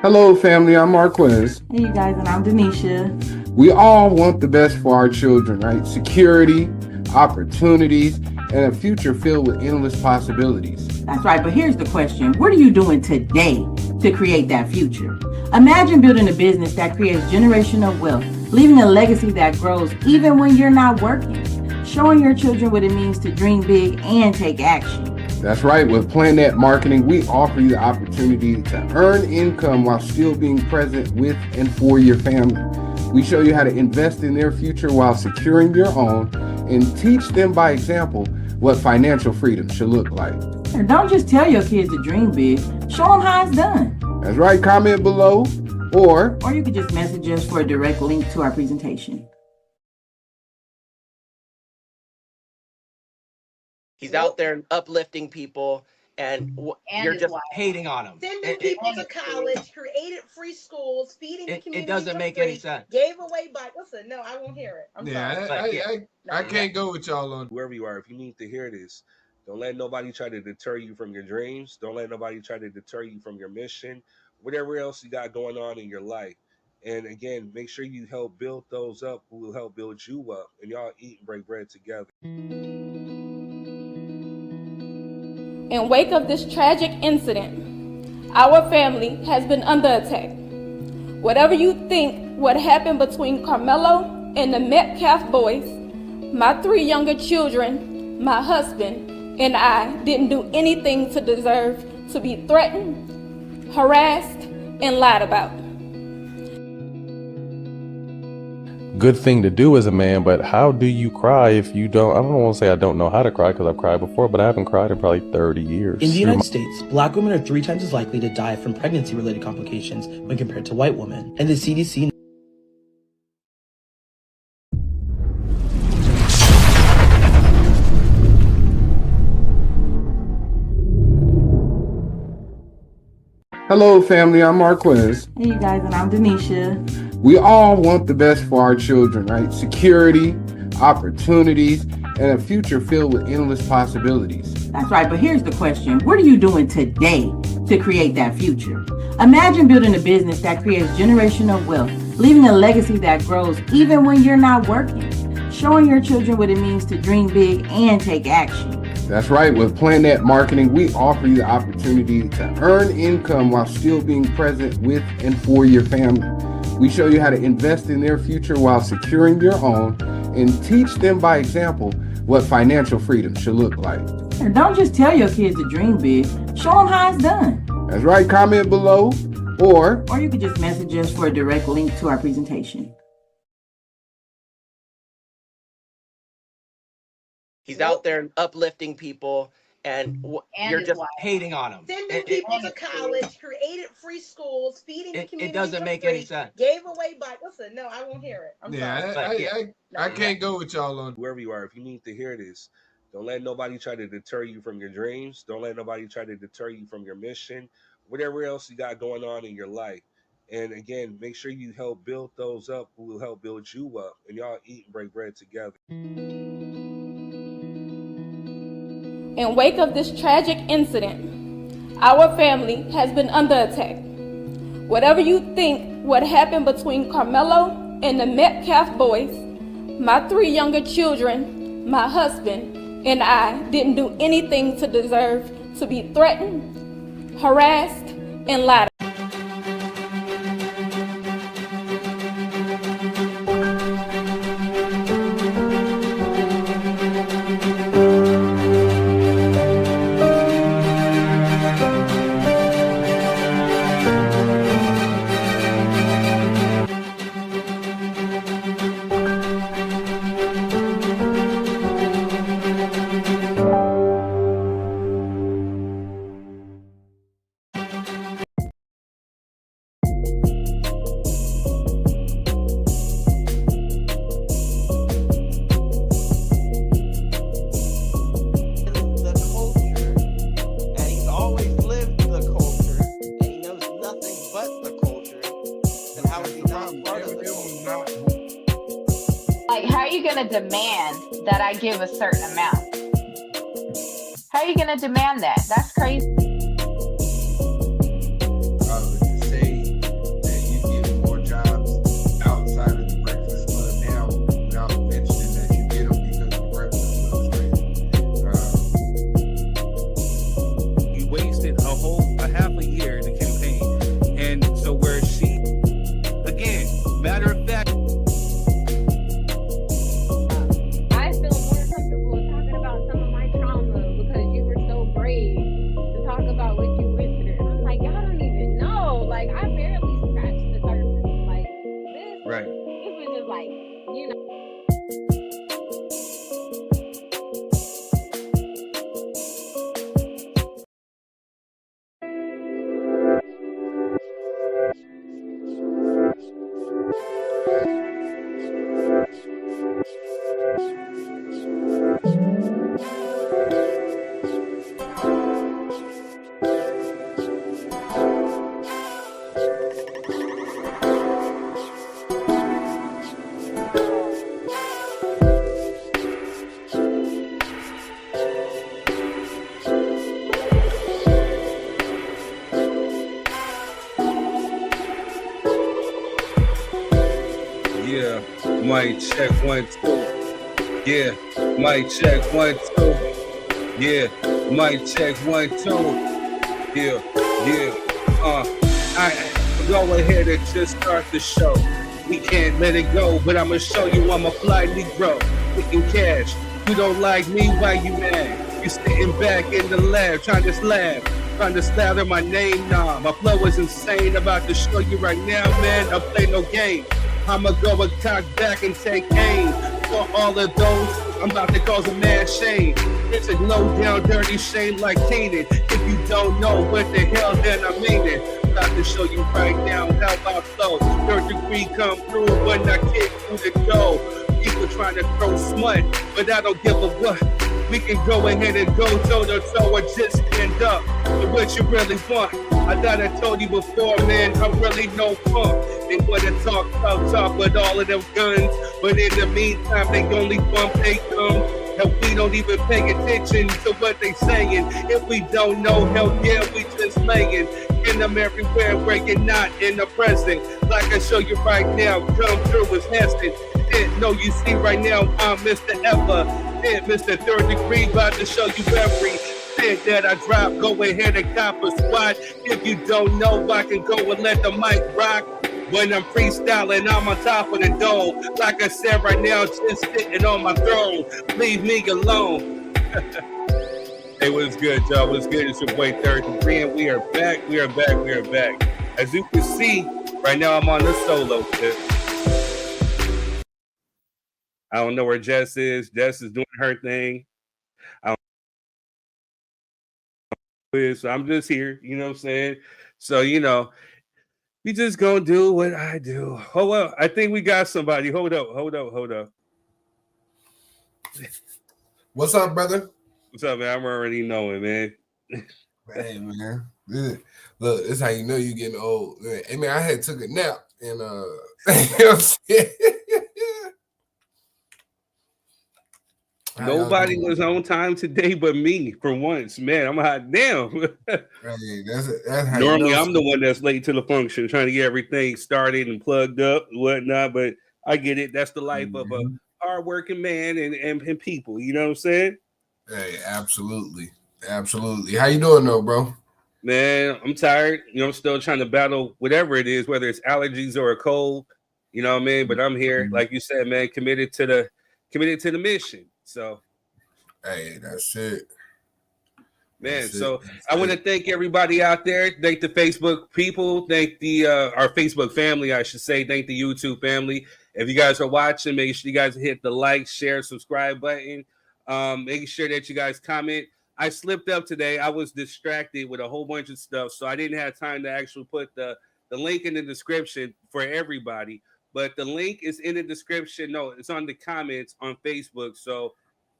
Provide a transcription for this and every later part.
Hello, family. I'm Marquez. Hey, you guys, and I'm Denisha. We all want the best for our children, right? Security, opportunities, and a future filled with endless possibilities. That's right, but here's the question. What are you doing today to create that future? Imagine building a business that creates generational wealth, leaving a legacy that grows even when you're not working, showing your children what it means to dream big and take action. That's right. With PlanNet Marketing, we offer you the opportunity to earn income while still being present with and for your family. We show you how to invest in their future while securing your own and teach them by example what financial freedom should look like. And don't just tell your kids to dream big, show them how it's done. That's right. Comment below or you can just message us for a direct link to our presentation. He's out there uplifting people, and you're just hating on him. Sending people to college, created free schools, feeding the community. It doesn't make any sense. Gave away bikes. Listen, no, I won't hear it. I'm sorry. I can't go with y'all on whoever you are. If you need to hear this, don't let nobody try to deter you from your dreams. Don't let nobody try to deter you from your mission, whatever else you got going on in your life. And again, make sure you help build those up who will help build you up, and y'all eat and break bread together. In wake of this tragic incident, our family has been under attack. Whatever you think what happened between Karmelo and the Metcalf boys, my 3 younger children, my husband, and I didn't do anything to deserve to be threatened, harassed, and lied about. Good thing to do as a man, but how do you cry if you don't? I don't want to say I don't know how to cry because I've cried before, but I haven't cried in probably 30 years. In the United States, black women are 3 times as likely to die from pregnancy-related complications when compared to white women. And the CDC... Hello, family. I'm Marquez. Hey, you guys, and I'm Denisha. We all want the best for our children, right? Security, opportunities, and a future filled with endless possibilities. That's right, but here's the question. What are you doing today to create that future? Imagine building a business that creates generational wealth, leaving a legacy that grows even when you're not working, showing your children what it means to dream big and take action. That's right. With PlanNet Marketing, we offer you the opportunity to earn income while still being present with and for your family. We show you how to invest in their future while securing your own and teach them by example what financial freedom should look like. And don't just tell your kids to dream big, show them how it's done. That's right. Comment below or you can just message us for a direct link to our presentation. He's out there uplifting people, and you're just hating on him. Sending people to college, created free schools, feeding the community. It doesn't make any sense. Gave away bikes. Listen, no, I won't hear it. I'm sorry. I can't go with y'all on Whoever you are, if you need to hear this, don't let nobody try to deter you from your dreams. Don't let nobody try to deter you from your mission, whatever else you got going on in your life. And again, make sure you help build those up who will help build you up, and y'all eat and break bread together. In wake of this tragic incident, our family has been under attack. Whatever you think what happened between Karmelo and the Metcalf boys, my 3 younger children, my husband, and I didn't do anything to deserve to be threatened, harassed, and lied about. Like, how are you going to demand that I give a certain amount? How are you going to demand that? That's crazy. say Mic check 1, 2. Yeah, mic check 1, 2. Yeah, mic check 1, 2. Yeah. I go ahead and just start the show. We can't let it go, but I'ma show you I'm a fly Negro. Making cash. You don't like me, why you mad? You sitting back in the lab, trying to slather my name. Nah, my flow is insane. About to show you right now, man. I play no game. I'ma go and cock back and take aim. For all of those, I'm about to cause a mad shame. It's a low down dirty shame like Keenan. If you don't know what the hell, then I mean it. About to show you right now how I flow. Third degree come through when I kick through the door. People trying to throw smut, but I don't give a what. We can go ahead and go toe to toe or just stand up. But what you really want? I thought I told you before, man, I'm really no punk. They wanna talk with all of them guns, but in the meantime, they only bump they gum. And we don't even pay attention to what they saying. If we don't know, hell yeah, we just laying. In them everywhere where you're not in the present. Like I show you right now, come through as Heston. Didn't know you see right now, I'm Mr. Ever. Mr. Third Degree, about to show you every shit that I drop. Go ahead and cop a spot. If you don't know, I can go and let the mic rock. When I'm freestyling, I'm on top of the dome. Like I said right now, just sitting on my throne. Leave me alone. Hey, what's good, y'all? What's good? It's your boy Third Degree, and we are back. As you can see, right now I'm on the solo tip. I don't know where Jess is. Jess is doing her thing. So I'm just here, you know what I'm saying? So, we just gonna do what I do. Oh, well, I think we got somebody. Hold up. What's up, brother? What's up, man? I'm already knowing, man. Hey, man. Look, this is how you know you getting old. Hey, man, I had took a nap and you know what I'm saying? Nobody was on time today but me for once. Man, I'm hot damn. Hey, that's how normally you know I'm the one that's late to the function, trying to get everything started and plugged up and whatnot, but I get it. That's the life of a hardworking man and people. You know what I'm saying? Hey, absolutely. How you doing though, bro? Man, I'm tired. I'm still trying to battle whatever it is, whether it's allergies or a cold. You know what I mean? But I'm here, like you said, man, committed to the mission. So, hey, that's it, man. I want to thank everybody out there. Thank the Facebook people. Thank the our Facebook family, I should say. Thank the YouTube family. If you guys are watching, make sure you guys hit the like, share, subscribe button. Making sure that you guys comment. I slipped up today. I was distracted with a whole bunch of stuff, so I didn't have time to actually put the link in the description for everybody. But the link is in the description. No, it's on the comments on Facebook. So,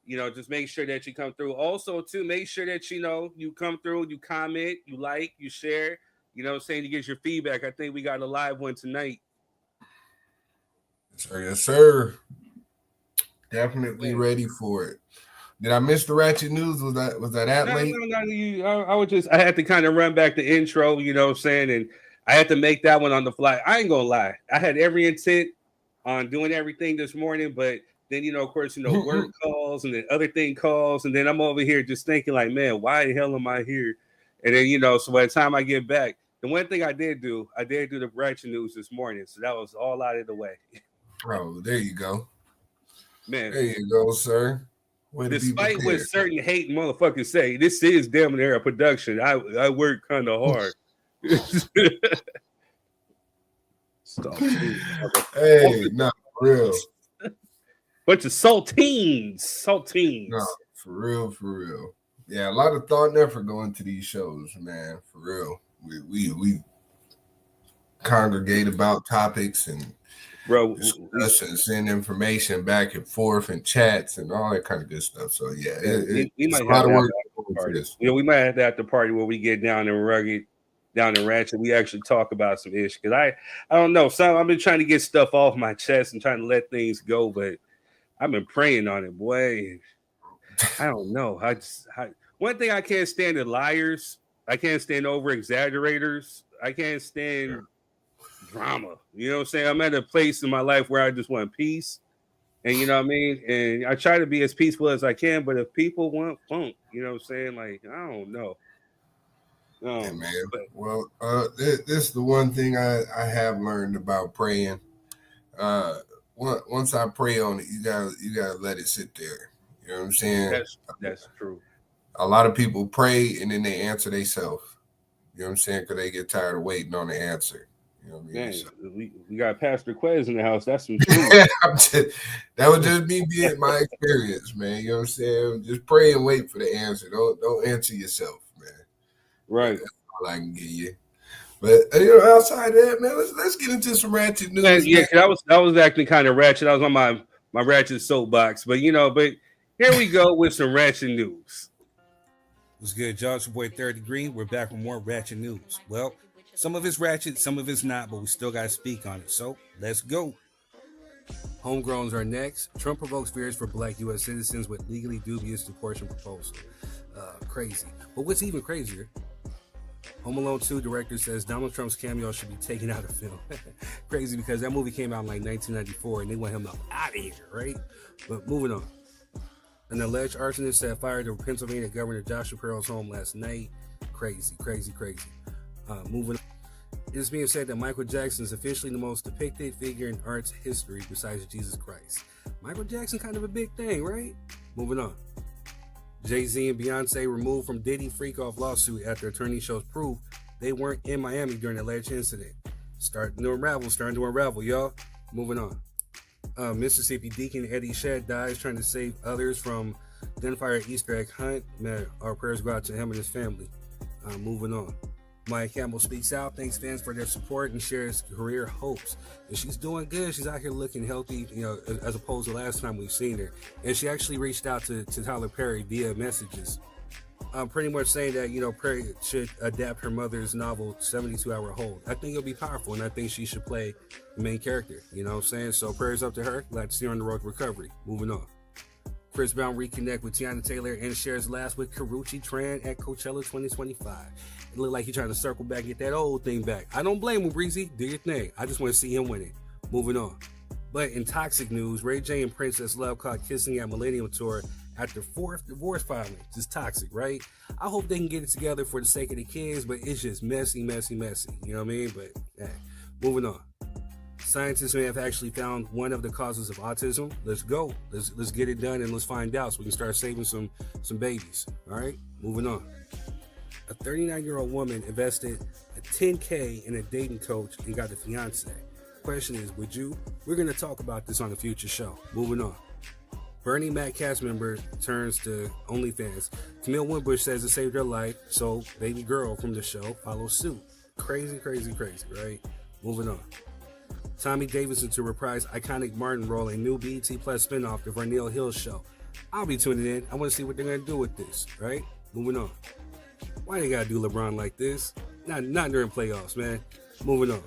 just make sure that you come through. Also, too, make sure that, you come through, you comment, you like, you share, saying you get your feedback. I think we got a live one tonight. Yes, sir. Definitely ready for it. Did I miss the ratchet news? Was that late? No. I had to kind of run back the intro, you know what I'm saying? And I had to make that one on the fly. I ain't gonna lie. I had every intent on doing everything this morning, but then, of course, work calls and then other thing calls. And then I'm over here just thinking like, man, why the hell am I here? And then, so by the time I get back, the one thing I did do the ratchet news this morning. So that was all out of the way. Oh, there you go. Man. There you go, sir. Despite what certain hate motherfuckers say, this is damn near a production. I work kind of hard. Hey, no, for real. Bunch of saltines. No, for real. Yeah, a lot of thought and effort go into these shows, man. For real. We congregate about topics and discuss and send information back and forth and chats and all that kind of good stuff. So yeah, we might have a lot of work for this. We might have that at the party where we get down and rugged, down and ratchet. We actually talk about some issues because I don't know. I've been trying to get stuff off my chest and trying to let things go, but I've been praying on it, boy. I don't know. One thing I can't stand is liars. I can't stand over exaggerators. I can't stand drama. You know what I'm saying? I'm at a place in my life where I just want peace. And you know what I mean? And I try to be as peaceful as I can, but if people want funk, you know what I'm saying? Like, I don't know. Hey, man. Well, this is the one thing I have learned about praying. Once I pray on it, you gotta let it sit there. You know what I'm saying? That's true. A lot of people pray and then they answer themselves. You know what I'm saying? Because they get tired of waiting on the answer. You know what I mean? So, we got Pastor Quez in the house. That's some truth. That would just be my experience, man. You know what I'm saying? Just pray and wait for the answer. Don't answer yourself, man. Right. That's all I can give you. But you know, outside of that, man, let's get into some ratchet news. Yeah, because I was acting kind of ratchet. I was on my ratchet soapbox, but here we go with some ratchet news. What's good, y'all? It's your boy 3rd Degree. We're back with more ratchet news. Well, some of it's ratchet, some of it's not, but we still got to speak on it. So let's go. Homegrowns are next. Trump provokes fears for Black U.S. citizens with legally dubious deportation proposal. Crazy. But what's even crazier? Home Alone 2 director says Donald Trump's cameo should be taken out of film. Crazy because that movie came out in like 1994 and they want him out of here, right? But moving on. An alleged arsonist set fire to Pennsylvania Governor Josh Shapiro's home last night. Crazy. Moving on. It is being said that Michael Jackson is officially the most depicted figure in arts history besides Jesus Christ. Michael Jackson kind of a big thing, right? Moving on. Jay-Z and Beyonce removed from Diddy freak-off lawsuit after attorney shows proof they weren't in Miami during the alleged incident. Starting to unravel, y'all. Moving on. Mississippi Deacon Eddie Shedd dies trying to save others from gunfire Easter egg hunt. Man, our prayers go out to him and his family. Moving on. Maya Campbell speaks out, thanks fans for their support, and shares career hopes. And she's doing good. She's out here looking healthy, as opposed to last time we've seen her. And she actually reached out to Tyler Perry via messages, pretty much saying that, Perry should adapt her mother's novel, 72-Hour Hold. I think it'll be powerful, and I think she should play the main character. You know what I'm saying? So prayers up to her. Glad to see her on the road to recovery. Moving on. Chris Brown reconnect with Tiana Taylor and shares laughs with Karrueche Tran at Coachella 2025. It looked like he's trying to circle back, get that old thing back. I don't blame him, Breezy. Do your thing. I just want to see him win it. Moving on. But in toxic news, Ray J and Princess Love caught kissing at Millennium Tour after 4th divorce filing. Just toxic, right? I hope they can get it together for the sake of the kids, but it's just messy. You know what I mean? But hey, moving on. Scientists may have actually found one of the causes of autism. Let's go. Let's get it done and let's find out so we can start saving some babies. All right, moving on. A 39-year-old woman invested a $10K in a dating coach and got a fiance. Question is, would you? We're going to talk about this on a future show. Moving on. Bernie Mac cast member turns to OnlyFans. Camille Winbush says it saved her life, so baby girl from the show follows suit. Crazy, right? Moving on. Tommy Davidson to reprise iconic Martin role in new BET Plus spinoff, The Vernell Hill Show. I'll be tuning in. I want to see what they're going to do with this, right? Moving on. Why they got to do LeBron like this? Not during playoffs, man. Moving on.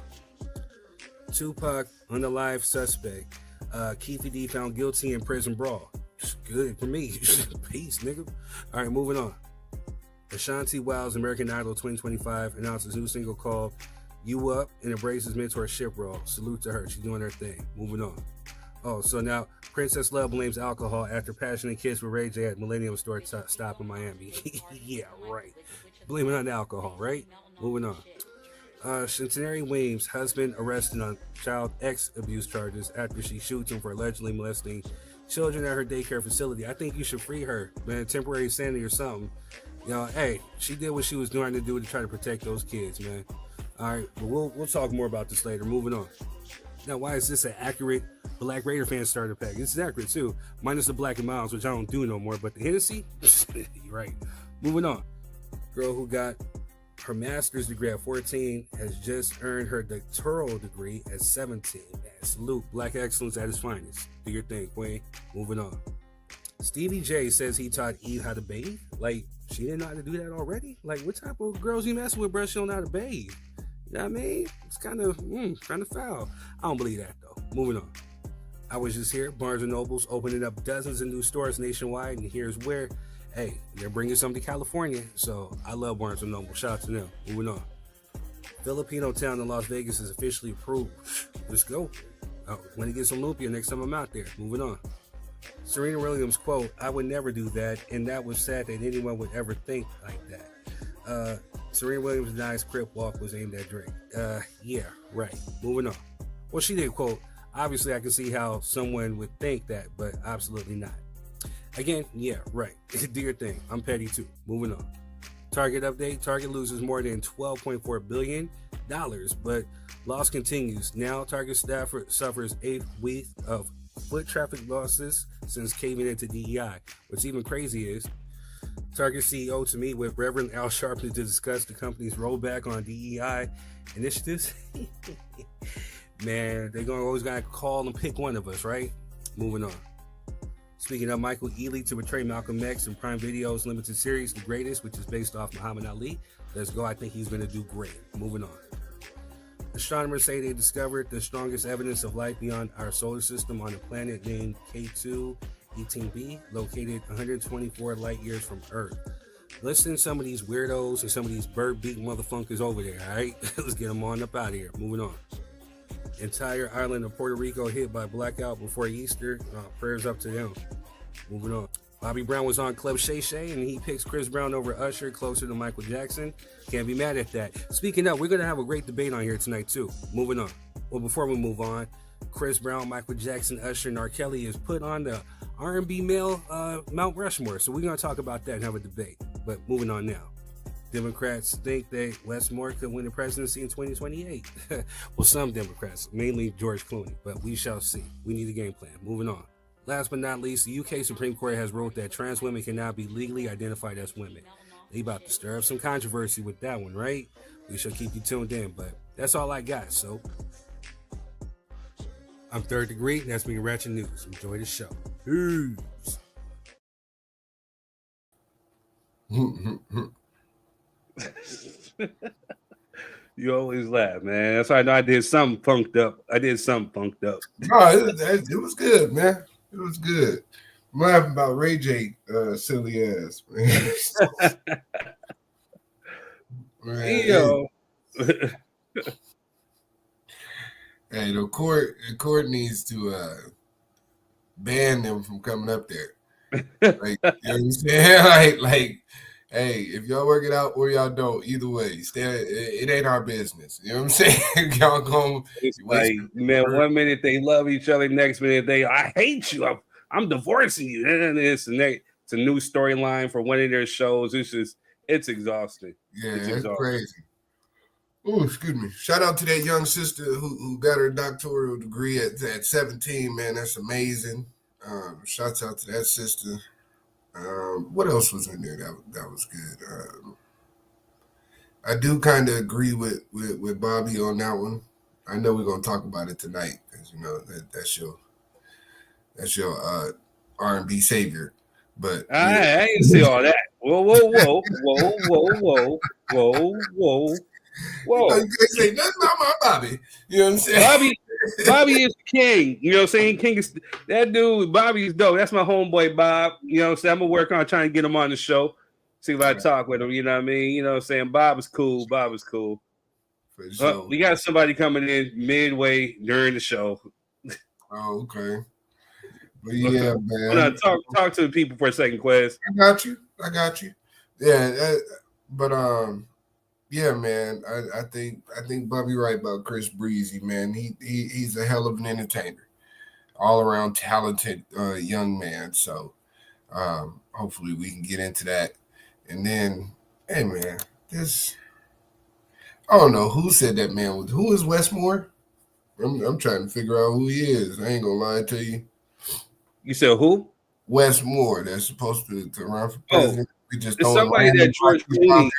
Tupac on the live suspect. Keefe D found guilty in prison brawl. Good for me. Peace, nigga. All right, moving on. Ashanti Wild's American Idol 2025 announces new single called You Up and embraces mentorship role. Salute to her. She's doing her thing. Moving on. Oh, so now Princess Love blames alcohol after passionate kiss with Ray J at Millennium Store stop in Miami. Yeah, right. Blaming on the alcohol, right? Moving on. Centenary Weems' husband arrested on child X abuse charges after she shoots him for allegedly molesting children at her daycare facility. I think you should free her, man. Temporary sanity or something. Hey, she did what she was trying to do to try to protect those kids, man. All right, but we'll talk more about this later. Moving on. Now, why is this an accurate Black Raider fan starter pack? This is accurate too, minus the Black and Miles, which I don't do no more. But the Hennessy, you're right. Moving on. Girl who got her master's degree at 14 has just earned her doctoral degree at 17. Man, salute. Black excellence at its finest. Do your thing, queen. Moving on. Stevie J says he taught Eve how to bathe. Like, she didn't know how to do that already? Like, what type of girls you messing with, bro? She don't know how to bathe. You know what I mean? It's kind of foul. I don't believe that, though. Moving on. I was just here. Barnes & Noble's opening up dozens of new stores nationwide, and here's where. Hey, they're bringing some to California, so I love Barnes & Noble. Shout out to them. Moving on. Filipino town in Las Vegas is officially approved. Let's go. When it gets Olympia, next time I'm out there. Moving on. Serena Williams quote, "I would never do that, and that was sad that anyone would ever think like that." Serena Williams denies Crip walk was aimed at Drake. Yeah, right. Moving on. Well, she did quote, "Obviously, I can see how someone would think that, but absolutely not." Again, yeah, right. Do your thing. I'm petty too. Moving on. Target update. Target loses more than $12.4 billion, but loss continues. Now, Target staff suffers 8 weeks of foot traffic losses since caving into DEI. What's even crazy is Target CEO to meet with Reverend Al Sharpton to discuss the company's rollback on DEI initiatives. Man, they're always gonna call and pick one of us, right? Moving on. Speaking of Michael Ealy to portray Malcolm X in Prime Video's limited series, The Greatest, which is based off Muhammad Ali. Let's go. I think he's gonna do great. Moving on. Astronomers say they discovered the strongest evidence of life beyond our solar system on a planet named K2-18b, located 124 light years from Earth. Listen to some of these weirdos and some of these bird-beating motherfuckers over there, all right? Let's get them on up out of here. Moving on. Entire island of Puerto Rico hit by blackout before Easter. Prayers up to them. Moving on. Bobby Brown was on Club Shay Shay, and he picks Chris Brown over Usher, closer to Michael Jackson. Can't be mad at that. Speaking of, we're going to have a great debate on here tonight, too. Moving on. Well, before we move on, Chris Brown, Michael Jackson, Usher, and R. Kelly is put on the R&B male Mount Rushmore. So we're going to talk about that and have a debate. But moving on now. Democrats think that Westmore could win the presidency in 2028. Well, some Democrats, mainly George Clooney, but we shall see. We need a game plan. Moving on. Last but not least, the UK Supreme Court has ruled that trans women can now be legally identified as women. They about to stir up some controversy with that one, right? We shall keep you tuned in, but that's all I got, so. I'm Third Degree, and that's been Ratchet News. Enjoy the show. Peace. You always laugh, man. That's why I know I did something funked up. No, it was good, man. It was good. I'm laughing about Ray J, silly ass, man. Man, yo. Hey, the court needs to ban them from coming up there. Like, you know what I'm saying? Like, hey, if y'all work it out or y'all don't, either way, it ain't our business. You know what I'm saying? Y'all going like, man, one minute they love each other, next minute I hate you. I'm divorcing you. And it's a new storyline for one of their shows. It's exhausting. Yeah, it's crazy. Oh, excuse me. Shout out to that young sister who got her doctoral degree at 17, man. That's amazing. Shouts out to that sister. What else was in there that was good? I do kind of agree with Bobby on that one. I know we're gonna talk about it tonight, because you know that's your R&B savior. But I didn't say all that. Whoa. You know, you can't say nothing about my Bobby. You know what I'm saying? Bobby is the king. You know what I'm saying? King is that dude. Bobby's dope. That's my homeboy, Bob. You know what I'm saying? I'm gonna work on trying to get him on the show. See if I talk with him. You know what I mean? You know what I'm saying? Bob is cool. For sure. We got somebody coming in midway during the show. Oh, okay. But yeah, man. Talk to the people for a second, Quez. I got you. Yeah, yeah, man. I think Bobby right about Chris Breezy, man. He's a hell of an entertainer, all around talented young man. So hopefully we can get into that. And then, hey, man, I don't know who said that, man. Who is Westmore? I'm trying to figure out who he is. I ain't gonna lie to you. You said who? Westmore. They're supposed to run for president. We just it's somebody that George Clooney.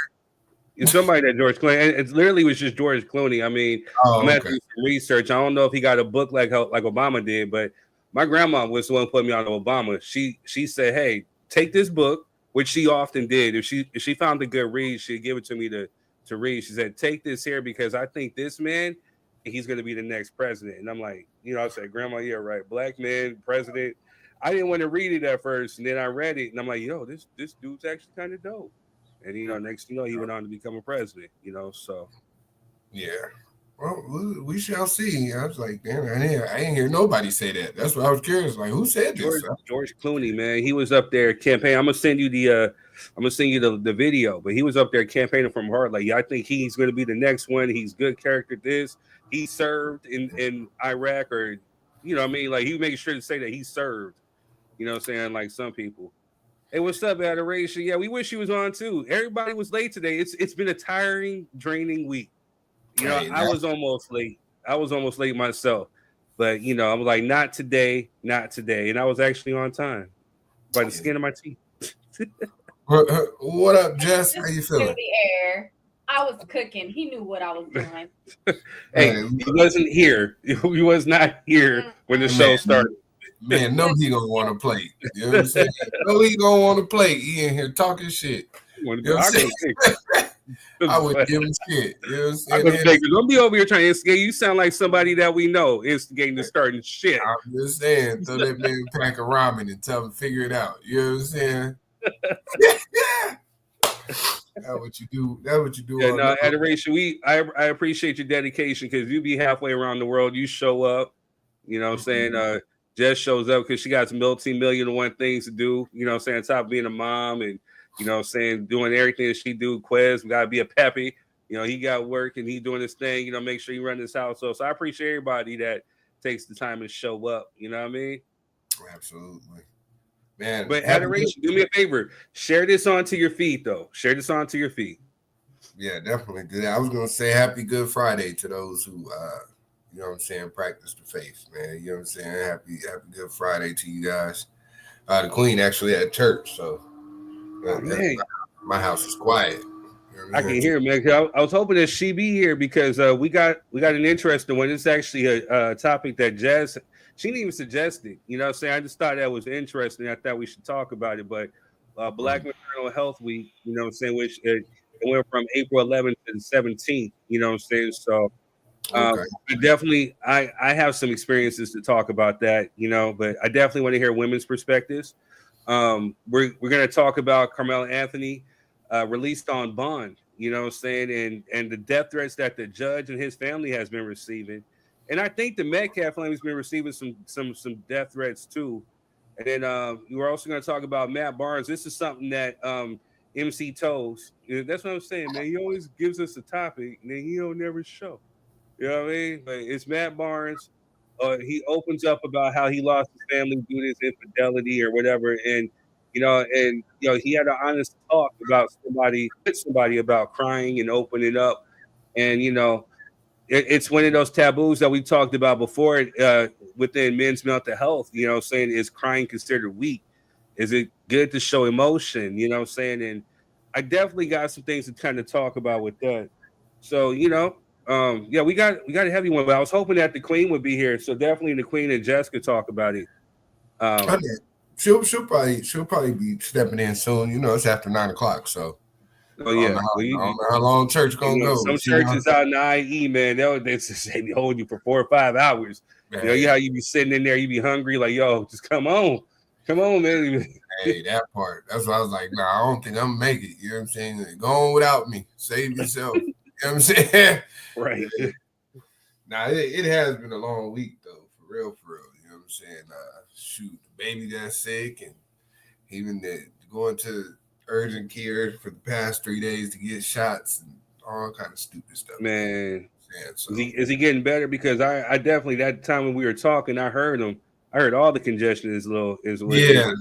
It's somebody that George Clooney. It literally was just George Clooney. I mean, I'm going to do some research. I don't know if he got a book like Obama did, but my grandma was the one who put me on Obama. She said, "Hey, take this book," which she often did. If she found a good read, she'd give it to me to read. She said, "Take this here because I think this man, he's going to be the next president." And I'm like, I said, "Grandma, you're right. Black man, president." I didn't want to read it at first, and then I read it, and I'm like, this dude's actually kind of dope. And next he went on to become a president. So yeah. Well, we shall see. I was like, damn, I ain't hear nobody say that. That's what I was curious. Like, who said this? George Clooney, man, he was up there campaigning. I'm gonna send you the video, but he was up there campaigning from heart. Like, I think he's gonna be the next one. He's good character. He served in Iraq, or you know what I mean? Like, he making sure to say that he served. You know what I'm saying? Like some people. Hey, what's up, Adoration? Yeah, we wish he was on too. Everybody was late today. It's been a tiring, draining week. You know, I was almost late. I was almost late myself. But, you know, I'm like, not today. And I was actually on time by the skin of my teeth. What up, Jess? How you feeling? The air. I was cooking. He knew what I was doing. Hey, he wasn't here. He was not here when the show started. Man, no, he don't want to play. You know what I'm saying? No, he don't want to play. He in here talking shit. You know what I'm saying? I would give him shit. You know what I'm saying? Don't be over here trying to instigate. You sound like somebody that we know instigating to starting shit. I'm just saying, throw that man a pack of ramen and tell him to figure it out. You know what I'm saying? That's what you do. That's what you do. Yeah, no, Adoration. I appreciate your dedication because you be halfway around the world. You show up. You know what I'm saying? Jess shows up because she got some multi-million and one things to do. You know what I'm saying? On top of being a mom and, you know what I'm saying, doing everything that she do. Quez, we got to be a peppy. You know, he got work and he doing his thing. You know, make sure he run his household. So I appreciate everybody that takes the time to show up. You know what I mean? Absolutely. Man. But Adoration, do me a favor. Share this onto your feed, though. Share this onto your feed. Yeah, definitely do that. I was going to say happy Good Friday to those who, you know what I'm saying, practice the faith, man. You know what I'm saying? Happy Good Friday to you guys. The Queen actually at church, so my house is quiet. You know I can hear, man. I was hoping that she be here because we got an interesting one. It's actually a topic that Jess, she didn't even suggest it. You know what I'm saying? I just thought that was interesting. I thought we should talk about it. But Black Maternal Health Week, you know what I'm saying, which it went from April 11th to the 17th, you know what I'm saying? So definitely, I have some experiences to talk about that, you know, but I definitely want to hear women's perspectives. We're going to talk about Karmelo Anthony released on bond, you know what I'm saying, and the death threats that the judge and his family has been receiving. And I think the Metcalf family has been receiving some death threats too. And then we're also going to talk about Matt Barnes. This is something that MC Toes, that's what I'm saying, man. He always gives us a topic and then he don't never show. You know what I mean? But it's Matt Barnes. He opens up about how he lost his family due to his infidelity or whatever, and he had an honest talk about somebody about crying and opening up, and it's one of those taboos that we talked about before within men's mental health. You know what I'm saying? Is crying considered weak? Is it good to show emotion? You know what I'm saying? And I definitely got some things to kind of talk about with that. So, we got a heavy one, but I was hoping that the Queen would be here. So definitely the Queen and Jess could talk about it. She'll probably be stepping in soon. You know, it's after 9:00, so. Oh yeah, I don't know how long church gonna go. Some churches out in the IE, man, they say be holding you for 4 or 5 hours. Man. You know how you be sitting in there, you be hungry, like, yo, just come on, man. Hey, that part. That's why I was like, I don't think I'm gonna make it. You know what I'm saying? Go on without me. Save yourself. You know what I'm saying? Right. It has been a long week though, for real. You know what I'm saying? Shoot, the baby got sick, and even going to urgent care for the past 3 days to get shots and all kind of stupid stuff. Man, so. Is he getting better? Because I definitely, that time when we were talking, I heard him. I heard all the congestion is low. It's clearing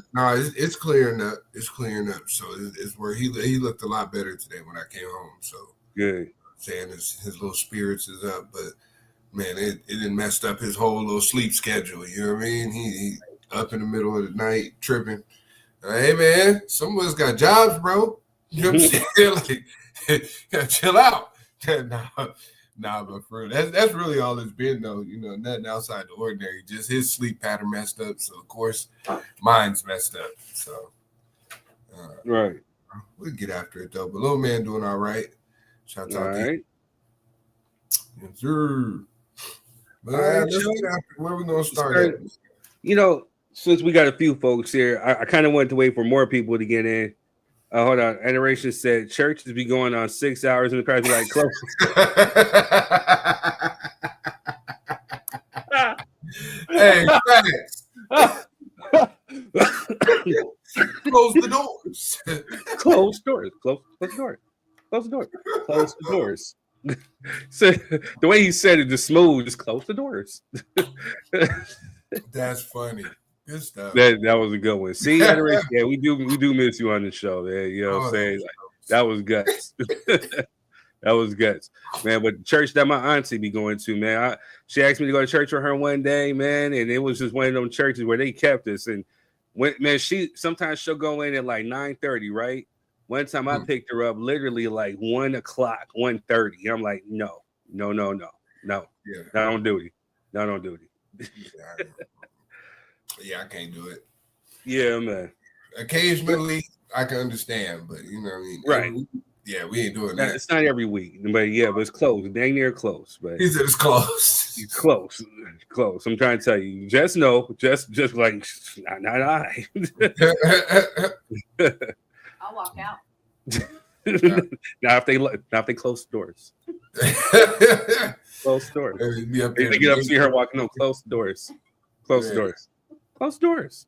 up. It's clearing up. So it's where he looked a lot better today when I came home. So good. Saying his little spirits is up, but man, it didn't messed up his whole little sleep schedule. You know what I mean? He up in the middle of the night tripping. Hey man, some of us got jobs, bro. You know what I'm saying? Like, gotta chill out. Nah, but for real, that's really all it's been though. You know, nothing outside the ordinary. Just his sleep pattern messed up, so of course mine's messed up. So right, we'll get after it though. But little man doing all right. Shout out to you. Yes, sir. But let's get after where we gonna start at. Since we got a few folks here, I kind of wanted to wait for more people to get in. Hold on. Adoration said churches be going on 6 hours and the crowd be like close. Hey, facts. Close the doors. Close doors. Close the door. Close the door. Close the doors. So the way he said it, just smooth, just close the doors. That's funny. Good stuff. That was a good one. See, Adoration, yeah, we do miss you on the show, man. You know what I'm saying? Like, that was guts. That was guts, man. But the church that my auntie be going to, man, she asked me to go to church with her one day, man, and it was just one of them churches where they kept us. And when, man, sometimes she'll go in at like 9:30, right? One time I picked her up literally like 1 o'clock, 1:30. I'm like, no. Yeah. Not on duty. Not on duty. Yeah, I can't do it. Yeah, man. Occasionally, I can understand, but you know what I mean? Right. Yeah, we ain't doing that. It's not every week, but yeah, but it's close. Dang near close. But he said it's close. It's close. Close. I'm trying to tell you. Just know, just like, not I. I'll walk out. Now if they close the doors. Close the doors. They get up and see her walking on closed doors. Close the doors. Close the doors.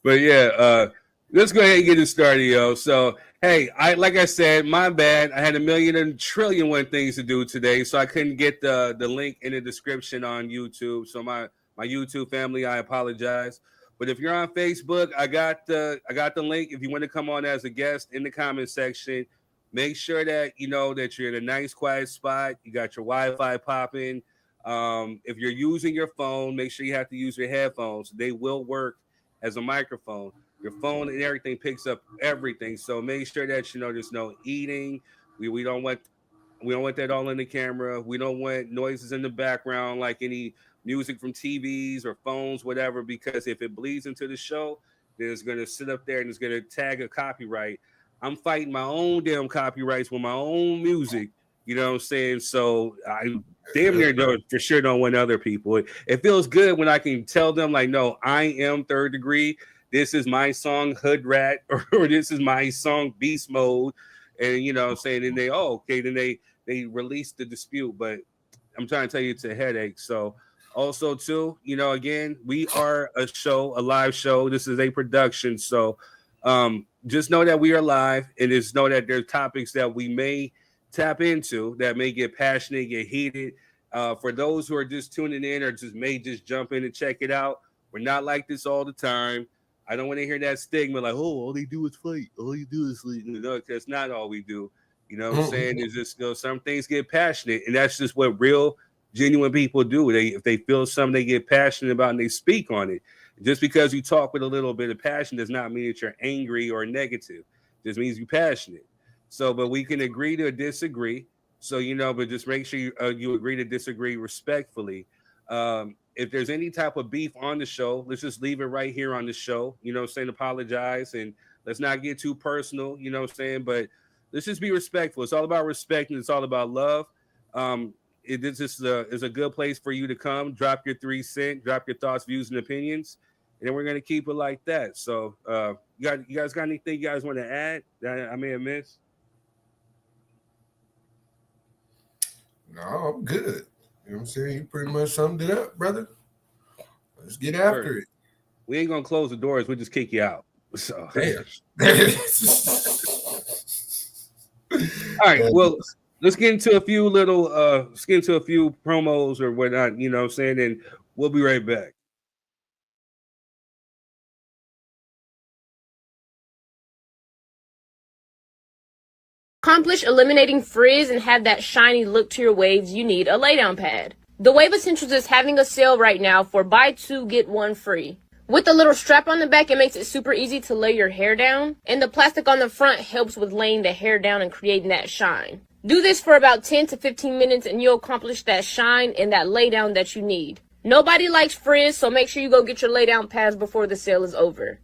But yeah, let's go ahead and get it started, yo. So, hey, like I said, my bad. I had a million and trillion one things to do today, so I couldn't get the link in the description on YouTube. So my YouTube family, I apologize. But if you're on Facebook, I got the link. If you want to come on as a guest in the comment section, make sure that you know that you're in a nice, quiet spot. You got your Wi-Fi popping. If you're using your phone, make sure you have to use your headphones. They will work as a microphone. Your phone and everything picks up everything. So make sure that you know there's no eating. We don't want that all in the camera. We don't want noises in the background like any music from TVs or phones, whatever, because if it bleeds into the show, then it's gonna sit up there and it's gonna tag a copyright. I'm fighting my own damn copyrights with my own music. You know what I'm saying? So I damn near for sure don't want other people. It feels good when I can tell them like, no, I am Third Degree. This is my song Hood Rat, or this is my song Beast Mode. And you know what I'm saying? And they, then they release the dispute. But I'm trying to tell you it's a headache. So also too, you know, again, we are a live show. This is a production. So just know that we are live, and just know that there's topics that we may tap into that may get passionate, get heated. For those who are just tuning in or may jump in and check it out, we're not like this all the time. I don't want to hear that stigma like, oh, all they do is fight. All you do is sleep. No, that's not all we do. You know what I'm saying? It's just, you know, some things get passionate, and that's just what real, genuine people do. If they feel something they get passionate about and they speak on it. Just because you talk with a little bit of passion does not mean that you're angry or negative. It just means you're passionate. So, but we can agree to disagree. So, you know, but just make sure you agree to disagree respectfully. If there's any type of beef on the show, let's just leave it right here on the show. You know what I'm saying? Apologize, and let's not get too personal, you know what I'm saying? But let's just be respectful. It's all about respect, and it's all about love. This is a good place for you to come, drop your 3 cents, drop your thoughts, views, and opinions, and then we're going to keep it like that. So you guys got anything you guys want to add that I may have missed? No, I'm good. You know what I'm saying? You pretty much summed it up, brother. Let's get after it. We ain't gonna close the doors. We'll just kick you out. So. Damn. All right. Well, let's get into a few promos or whatnot. You know what I'm saying? And we'll be right back. Accomplish eliminating frizz and have that shiny look to your waves, you need a laydown pad. The Wave Essentials is having a sale right now for buy 2 get 1 free. With a little strap on the back, it makes it super easy to lay your hair down, and the plastic on the front helps with laying the hair down and creating that shine. Do this for about 10 to 15 minutes and you'll accomplish that shine and that laydown that you need. Nobody likes frizz, so make sure you go get your laydown pads before the sale is over.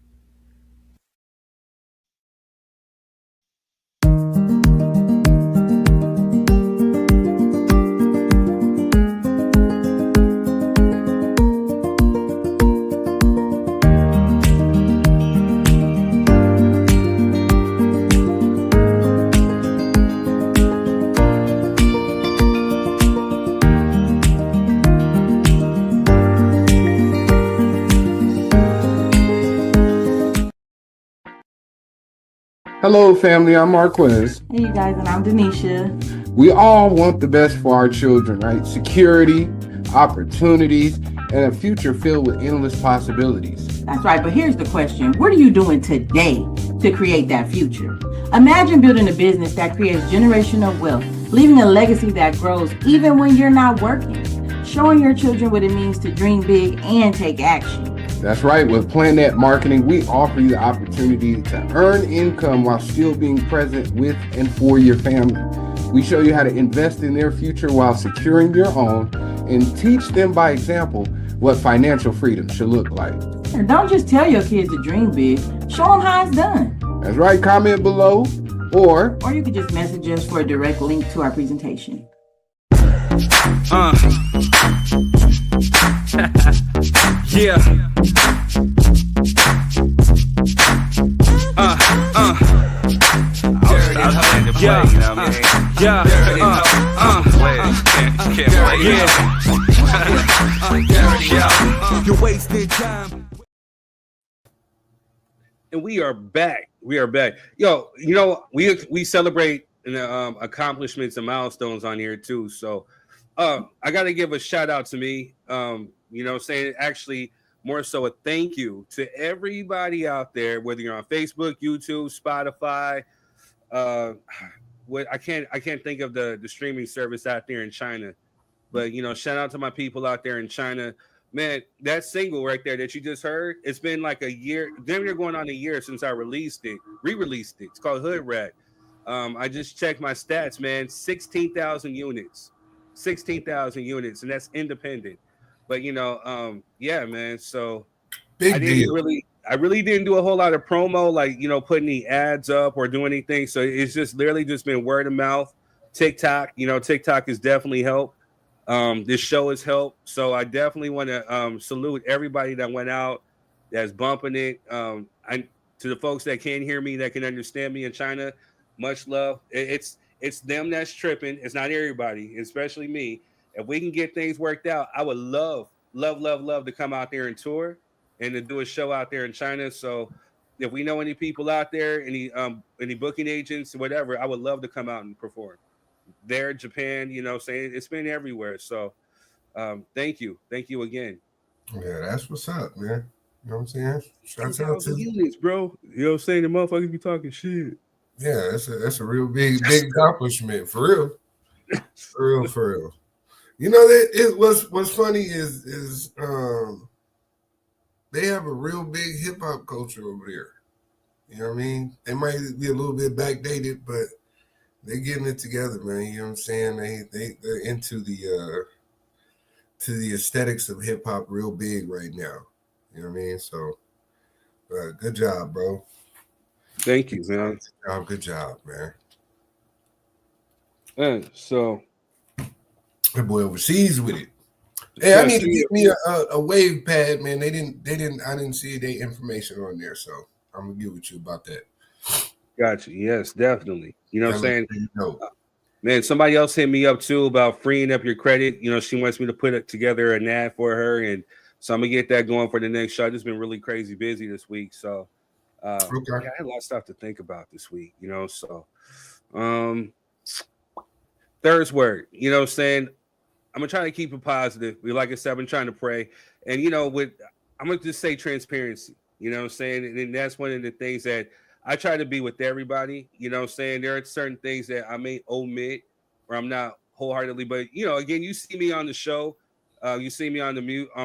Hello, family. I'm Marquez. Hey, you guys, and I'm Denisha. We all want the best for our children, right? Security, opportunities, and a future filled with endless possibilities. That's right, but here's the question. What are you doing today to create that future? Imagine building a business that creates generational wealth, leaving a legacy that grows even when you're not working, showing your children what it means to dream big and take action. That's right. With Planet Marketing, we offer you the opportunity to earn income while still being present with and for your family. We show you how to invest in their future while securing your own and teach them by example what financial freedom should look like. And don't just tell your kids to dream big, show them how it's done. That's right. Comment below or you can just message us for a direct link to our presentation. Yeah. You're wasting time. And we are back. We are back. Yo, you know, we celebrate accomplishments and milestones on here too. So I got to give a shout out to me. You know, saying actually more so a thank you to everybody out there, whether you're on Facebook, YouTube, Spotify. What I can't think of the streaming service out there in China, but you know, shout out to my people out there in China. Man, that single right there that you just heard, it's been like a year. Then we're going on a year since I re-released it. It's called Hood Rat. I just checked my stats, man. 16,000 units. 16,000 units, and that's independent. But you know, yeah, man. So I really didn't do a whole lot of promo, like, you know, putting the ads up or doing anything. So it's just literally just been word of mouth. TikTok, you know, TikTok has definitely helped. This show has helped. So I definitely want to salute everybody that went out, that's bumping it. To the folks that can't hear me, that can understand me in China, much love. It's them that's tripping. It's not everybody, especially me. If we can get things worked out, I would love to come out there and tour and to do a show out there in China. So if we know any people out there, any booking agents, whatever, I would love to come out and perform there. Japan, you know, saying it's been everywhere. So thank you again. Yeah, that's what's up, man. You know what I'm saying? Shouts out to units, bro. You know what I'm saying? The motherfuckers be talking shit. Yeah, that's a real big accomplishment for real. For real. You know that what's funny is they have a real big hip hop culture over there. You know what I mean? They might be a little bit backdated, but they're getting it together, man. You know what I'm saying? They're into the aesthetics of hip hop real big right now. You know what I mean? So good job, bro. Thank you, man. Good job, man. So that boy overseas with it. Hey, I need to get me a wave pad, man. I didn't see their information on there, so I'm gonna get with you about that. Gotcha. Yes, definitely. You know what I'm saying? Man, somebody else hit me up too about freeing up your credit. You know, she wants me to put together an ad for her, and so I'm gonna get that going for the next show. I've just been really crazy busy this week, so yeah, I had a lot of stuff to think about this week. You know, so third word. You know what I'm saying? I'm gonna try to keep it positive. Like I said, I've been trying to pray, and you know, I'm gonna just say transparency. You know what I'm saying? And that's one of the things that I try to be with everybody. You know what I'm saying? There are certain things that I may omit or I'm not wholeheartedly, but you know, again, you see me on the show, you see me on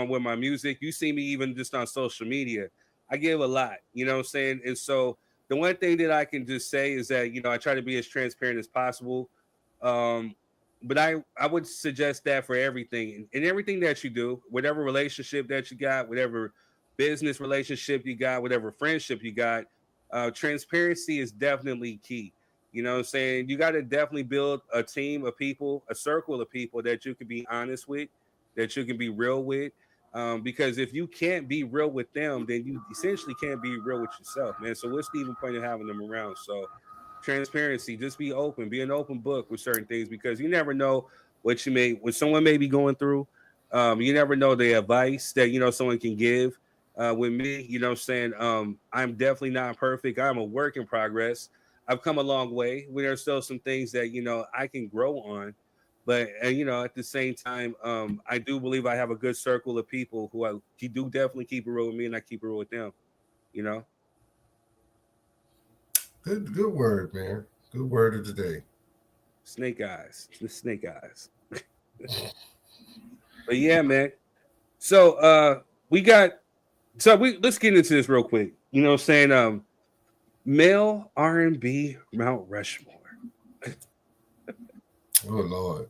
with my music, you see me even just on social media. I give a lot, you know what I'm saying? And so the one thing that I can just say is that, you know, I try to be as transparent as possible. But I would suggest that for everything and everything that you do, whatever relationship that you got, whatever business relationship you got, whatever friendship you got, transparency is definitely key. You know what I'm saying? You got to definitely build a team of people, a circle of people that you can be honest with, that you can be real with. Because if you can't be real with them, then you essentially can't be real with yourself, man. So what's the even point of having them around? So transparency, just be open, be an open book with certain things, because you never know what someone may be going through. You never know the advice that, you know, someone can give. With me, you know what I'm saying? I'm definitely not perfect. I'm a work in progress. I've come a long way. There's still some things that I can grow on, but at the same time, I do believe I have a good circle of people who do definitely keep it real with me, and I keep it real with them. Good word, man. Good word of the day. Snake eyes, the snake eyes. But yeah, man. So let's get into this real quick. Male R&B Mount Rushmore. Oh Lord.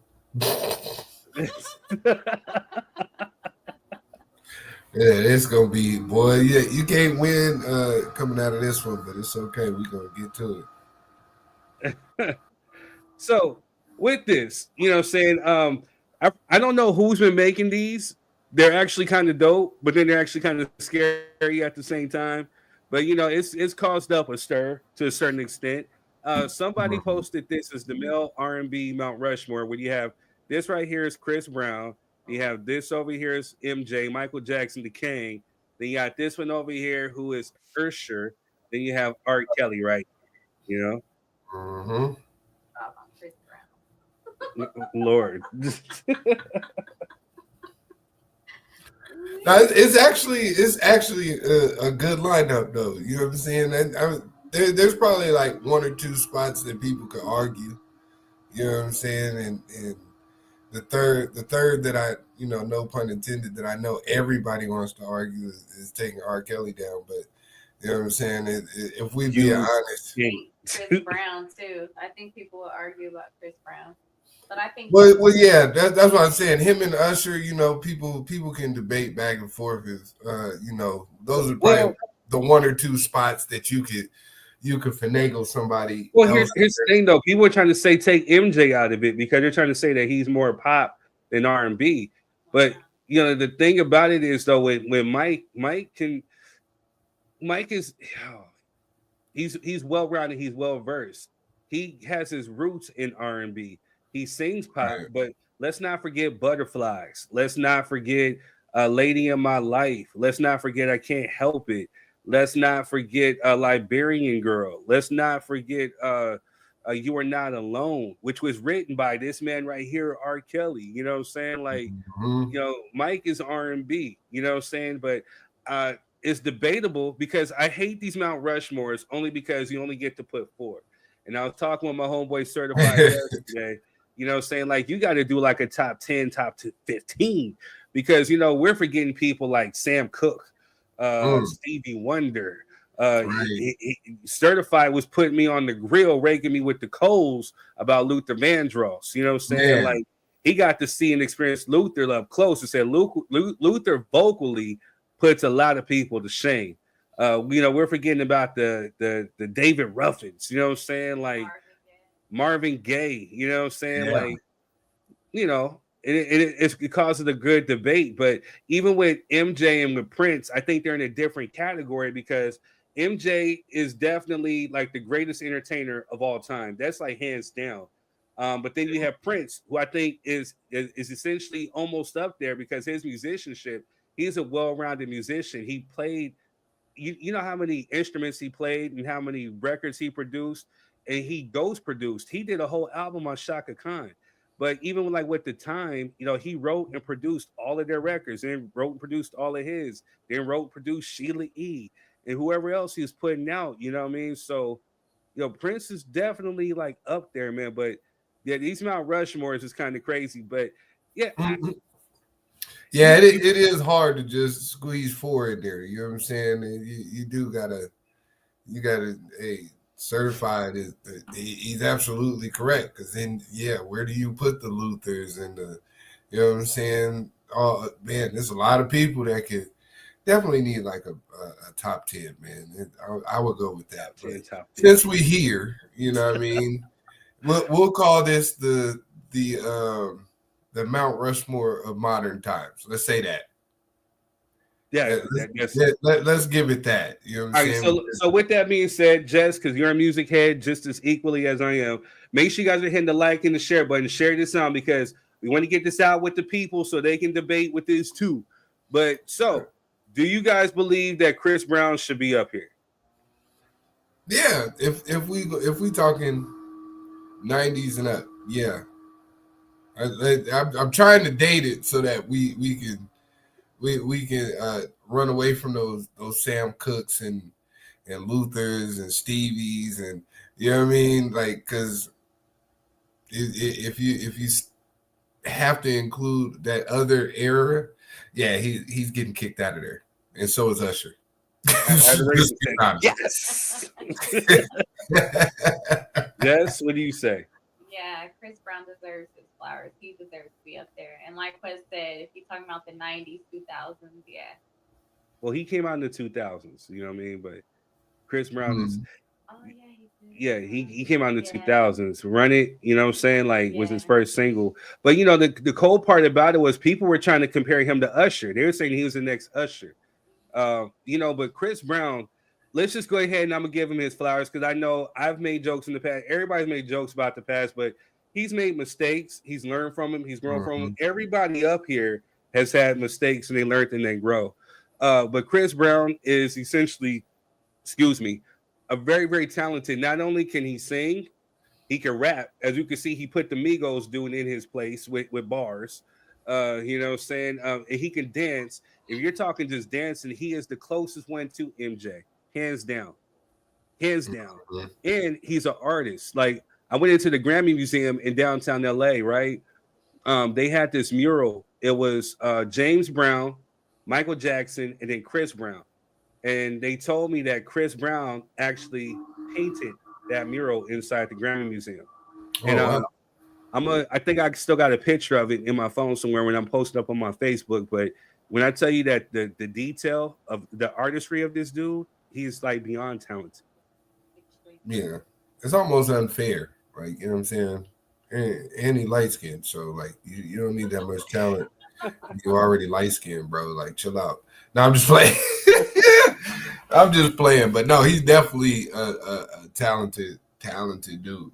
Yeah, it's gonna be, boy. Yeah, you can't win coming out of this one, but it's okay. We're gonna get to it. So with this, I don't know who's been making these. They're actually kind of dope, but then they're actually kind of scary at the same time. But it's caused up a stir to a certain extent. Somebody posted this as the male R&B Mount Rushmore, where you have this right here is Chris Brown. You have this over here is MJ, Michael Jackson, the King. Then you got this one over here who is Usher. Then you have R. Kelly, right? Mm-hmm. Lord. Now, it's actually a good lineup, though. You know what I'm saying? There's probably like one or two spots that people could argue. You know what I'm saying? And the third that I, no pun intended, that I know everybody wants to argue is taking R. Kelly down. But you know what I'm saying? If we be honest, Chris Brown too. I think people will argue about Chris Brown. But I think well, yeah, that's what I'm saying. Him and Usher, people can debate back and forth. Those are probably the one or two spots that you could finagle somebody. Well, here's the thing though. People are trying to say take MJ out of it because they're trying to say that he's more pop than R&B. But the thing about it is though, when Mike is he's well rounded, he's well versed. He has his roots in R&B. He sings pop, but let's not forget Butterflies. Let's not forget Lady in My Life. Let's not forget I Can't Help It. Let's not forget Liberian Girl. Let's not forget You Are Not Alone, which was written by this man right here, R. Kelly. You know what I'm saying? Like, Mike is R&B, you know what I'm saying? But it's debatable because I hate these Mount Rushmores only because you only get to put 4. And I was talking with my homeboy Certified yesterday. You know what I'm saying? Like, you got to do like a top 10, top 15, because, we're forgetting people like Sam Cooke, Stevie Wonder. Certified was putting me on the grill, raking me with the coals about Luther Vandross. You know what I'm saying? Like, he got to see and experience Luther up close and said Luther vocally puts a lot of people to shame. We're forgetting about the David Ruffins. You know what I'm saying? Like, Marvin Gaye, you know what I'm saying? Yeah. Like, it causes a good debate. But even with MJ and with Prince, I think they're in a different category because MJ is definitely like the greatest entertainer of all time. That's like hands down. But then you have Prince, who I think is essentially almost up there because his musicianship, he's a well-rounded musician. He played, you know how many instruments he played and how many records he produced. And he ghost produced. He did a whole album on Shaka Khan. But even with the time, he wrote and produced all of their records, and wrote and produced all of his. Then wrote and produced Sheila E. and whoever else he was putting out. You know what I mean? So, Prince is definitely like up there, man. But yeah, these Mount Rushmores is kind of crazy. But yeah. Yeah, it is hard to just squeeze 4 in there. You know what I'm saying? You gotta, Certified he's absolutely correct, because then where do you put the Luthers and the, you know what I'm saying? Oh man, there's a lot of people that could definitely need like a top 10, man. I would go with that. But since we here, you know what I mean, we'll call this the Mount Rushmore of modern times. Let's say that. Yeah, let's give it that. You know what I'm saying? So with that being said, Jess, because you're a music head just as equally as I am, make sure you guys are hitting the like and the share button. Share this on because we want to get this out with the people so they can debate with this too. But so, do you guys believe that Chris Brown should be up here? Yeah, if we talking 90s and up, yeah. I'm trying to date it so that we can run away from those Sam Cooks and Luthers and Stevies, and you know what I mean, like, because if you have to include that other era, yeah, he's getting kicked out of there, and so is Usher. Yes. Jess, what do you say? Yeah, Chris Brown deserves his flowers. He deserves to be up there. And like Quest said, if you're talking about the 90s, 2000s, yeah. Well, he came out in the 2000s, you know what I mean? But Chris Brown is. Oh, yeah, he did. Yeah, he came out in the 2000s. Run It, you know what I'm saying? Like, was his first single. But, you know, the cold part about it was people were trying to compare him to Usher. They were saying he was the next Usher. You know, but Chris Brown, let's just go ahead and I'm going to give him his flowers because I know I've made jokes in the past. Everybody's made jokes about the past, but he's made mistakes. He's learned from them. He's grown from them. Everybody up here has had mistakes and they learned and they grow. But Chris Brown is essentially, a very, very talented. Not only can he sing, he can rap. As you can see, he put the Migos doing in his place with bars. You know what I'm saying? And he can dance. If you're talking just dancing, he is the closest one to MJ. Hands down. Hands down. And he's an artist. Like, I went into the Grammy Museum in downtown LA, right? They had this mural. It was James Brown, Michael Jackson, and then Chris Brown. And they told me that Chris Brown actually painted that mural inside the Grammy Museum. And I think I still got a picture of it in my phone somewhere when I'm posted up on my Facebook. But when I tell you that the detail of the artistry of this dude, he's like beyond talented. Yeah, it's almost unfair. Like, you know what I'm saying? And he light skinned, so like you don't need that much talent. You're already light skinned, bro. Like, chill out. No, I'm just playing. I'm just playing, but no, he's definitely a talented dude. You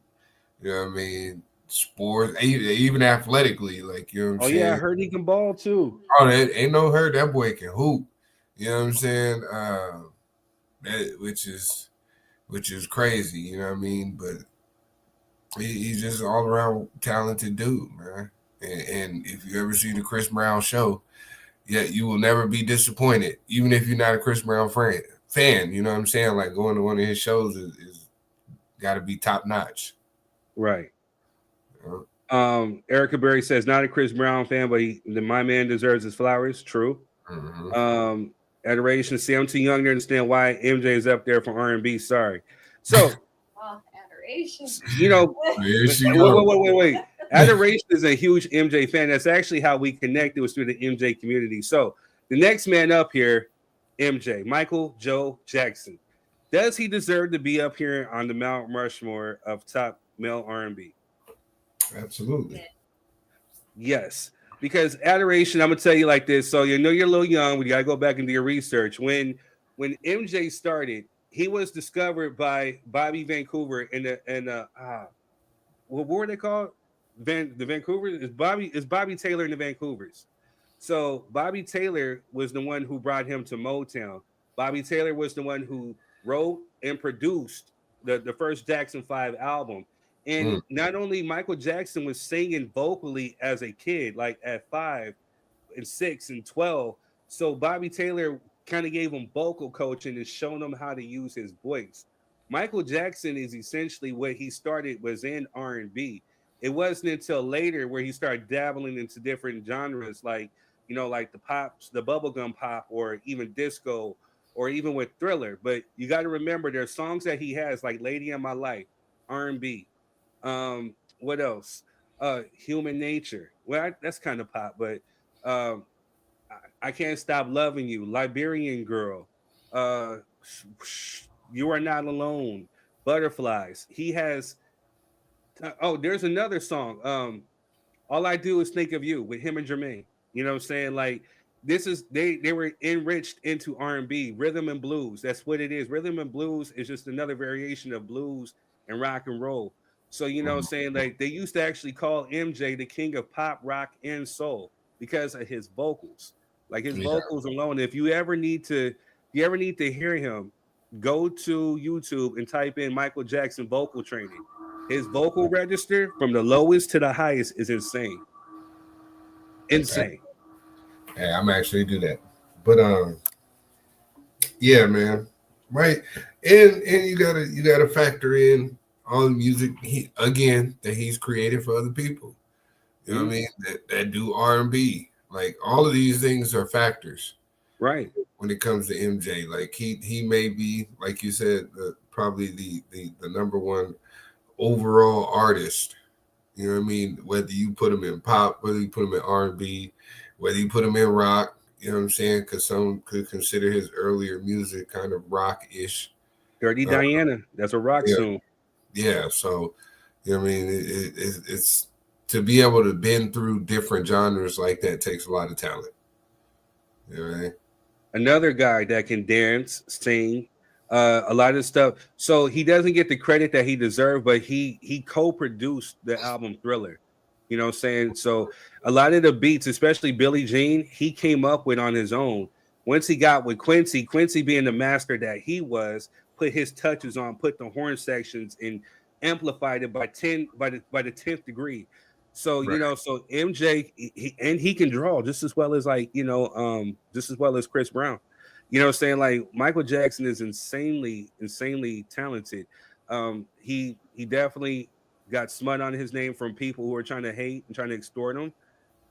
know what I mean? Sports, even athletically, like, you know what I'm saying? Yeah, I heard he can ball too. Oh, that ain't no hurt. That boy can hoop. You know what I'm saying? Which is crazy. You know what I mean? But he's just an all around talented dude, man. And if you ever see the Chris Brown show, yeah, you will never be disappointed, even if you're not a Chris Brown fan. You know what I'm saying? Like, going to one of his shows is got to be top notch. Right. Erica Berry says, not a Chris Brown fan, but my man deserves his flowers. True. Adoration. See, I'm too young to understand why MJ is up there for R&B. Sorry. So, adoration. You know, wait. Adoration is a huge MJ fan. That's actually how we connected, was through the MJ community. So the next man up here, MJ, Michael Joe Jackson. Does he deserve to be up here on the Mount Rushmore of top male R&B? Absolutely. Yes. Because Adoration, I'm gonna tell you like this. So you know you're a little young. We gotta go back and do your research. When MJ started, he was discovered by Bobby Vancouver what were they called? The Vancouvers? Is Bobby Taylor and the Vancouvers. So Bobby Taylor was the one who brought him to Motown. Bobby Taylor was the one who wrote and produced the first Jackson 5 album. And not only Michael Jackson was singing vocally as a kid, like at 5 and 6 and 12. So Bobby Taylor kind of gave him vocal coaching and showing him how to use his voice. Michael Jackson is essentially what he started was in R&B. It wasn't until later where he started dabbling into different genres, like, you know, like the pops, the bubblegum pop, or even disco, or even with Thriller. But you got to remember, there's songs that he has, like Lady in My Life, R&B. What else? Human Nature. Well, that's kind of pop, but I Can't Stop Loving You, Liberian Girl, You Are Not Alone, Butterflies. He has there's another song. All I Do Is Think of You with him and Jermaine. You know what I'm saying? Like, this is they were enriched into R&B, rhythm and blues. That's what it is. Rhythm and blues is just another variation of blues and rock and roll. So, you know what I'm saying? Like, they used to actually call MJ the king of pop, rock, and soul because of his vocals. Like, his vocals alone. If you ever need to hear him, go to YouTube and type in Michael Jackson vocal training. His vocal register from the lowest to the highest is insane. Insane. Hey, I'm actually do that. But yeah, man. Right. And you gotta factor in all the music that he's created for other people. You know what I mean? That do R&B. Like all of these things are factors. Right. When it comes to MJ. Like he may be, like you said, probably the number one overall artist. You know what I mean? Whether you put him in pop, whether you put him in R&B, whether you put him in rock, you know what I'm saying? Because some could consider his earlier music kind of rock-ish. Dirty Diana, that's a rock song. Yeah, so you know what I mean? It's to be able to bend through different genres like that takes a lot of talent. You know what I mean? Another guy that can dance, sing, a lot of stuff. So he doesn't get the credit that he deserved, but he co-produced the album Thriller. You know what I'm saying? So a lot of the beats, especially Billie Jean, he came up with on his own. Once he got with Quincy being the master that he was, put his touches on, put the horn sections and amplified it by the 10th degree. So you know, so MJ he can draw just as well as just as well as Chris Brown. You know what I'm saying? Like Michael Jackson is insanely talented. He definitely got smut on his name from people who are trying to hate and trying to extort him.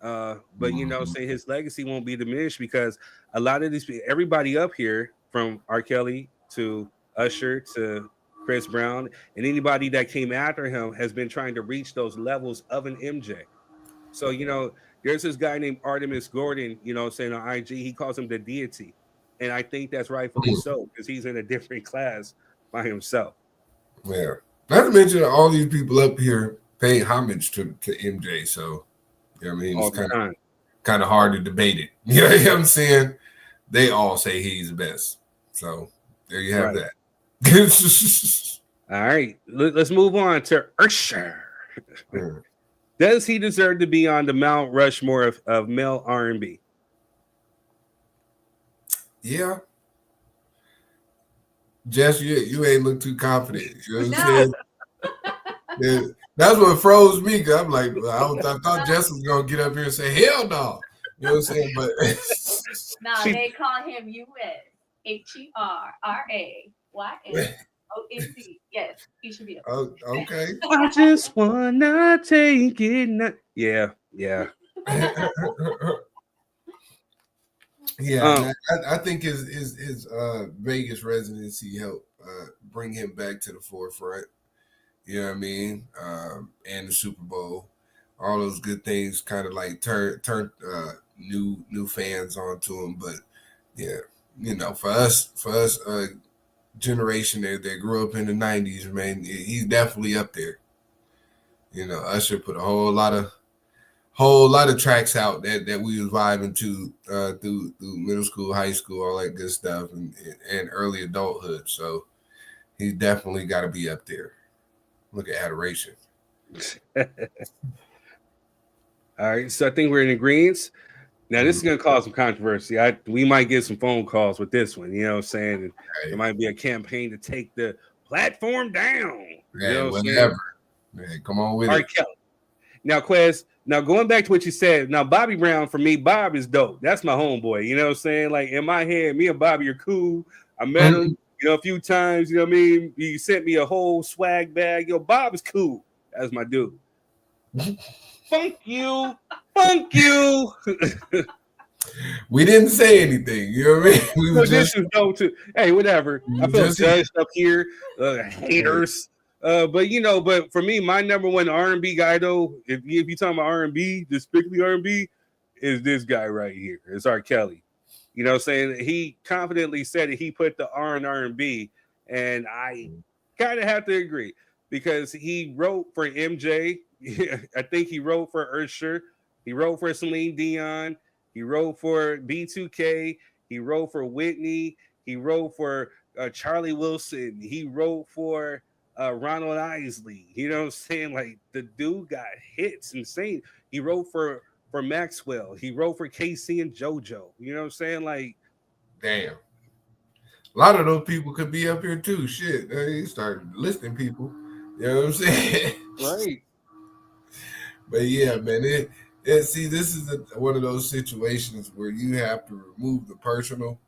But you know, say his legacy won't be diminished because a lot of these people, everybody up here from R. Kelly to Usher to Chris Brown and anybody that came after him has been trying to reach those levels of an MJ. So, you know, there's this guy named Artemis Gordon, you know, saying on IG, he calls him the deity. And I think that's rightfully so because he's in a different class by himself. Yeah. Not to mention all these people up here paying homage to MJ. So, you know what I mean? It's kind of hard to debate it. You know what I'm saying? They all say he's the best. So, there you have that. All right. Let's move on to Usher. Does he deserve to be on the Mount Rushmore of male R&B? Yeah. Jess, you ain't look too confident. You know what I'm saying? Yeah, that's what froze me. Cause I'm like, I thought Jess was gonna get up here and say, "Hell no," you know what I'm saying? But no, they call him USHERRAYNONC. Yes, he should be. Okay. I just wanna take it. Yeah. Yeah, I think his Vegas residency helped bring him back to the forefront. You know what I mean? And the Super Bowl, all those good things kind of like turned new fans onto him. But yeah, you know, for us, generation that grew up in the 90s, man, he's definitely up there. You know, Usher put a whole lot of tracks out that we was vibing to through middle school, high school, all that good stuff, and early adulthood. So he's definitely got to be up there. Look at adoration. All right, so I think we're in agreement. Now, this is going to cause some controversy. We might get some phone calls with this one. You know what I'm saying? And there might be a campaign to take the platform down. Yeah, you know whatever. Man, come on with it. Kelly. Now, Quez, going back to what you said, now, Bobby Brown, for me, Bob is dope. That's my homeboy. You know what I'm saying? Like, in my head, me and Bobby are cool. I met him, you know, a few times. You know what I mean? He sent me a whole swag bag. Yo, Bob is cool. That's my dude. Funk you. We didn't say anything. You know what I mean? This is dope too. Hey, whatever. I feel judged up here. Haters. But for me, my number one R&B guy, though, if you talking about R&B, just strictly R&B, is this guy right here. It's R. Kelly. You know what I'm saying? He confidently said that he put the R in R&B, and I kind of have to agree because he wrote for MJ. I think he wrote for Usher. He wrote for Celine Dion. He wrote for B2K. He wrote for Whitney. He wrote for Charlie Wilson. He wrote for Ronald Isley. You know what I'm saying? Like, the dude got hits insane. He wrote for Maxwell. He wrote for KC and JoJo. You know what I'm saying? Like, damn. A lot of those people could be up here too. Shit, they start listing people. You know what I'm saying? Right. But yeah, man, see, this is one of those situations where you have to remove the personal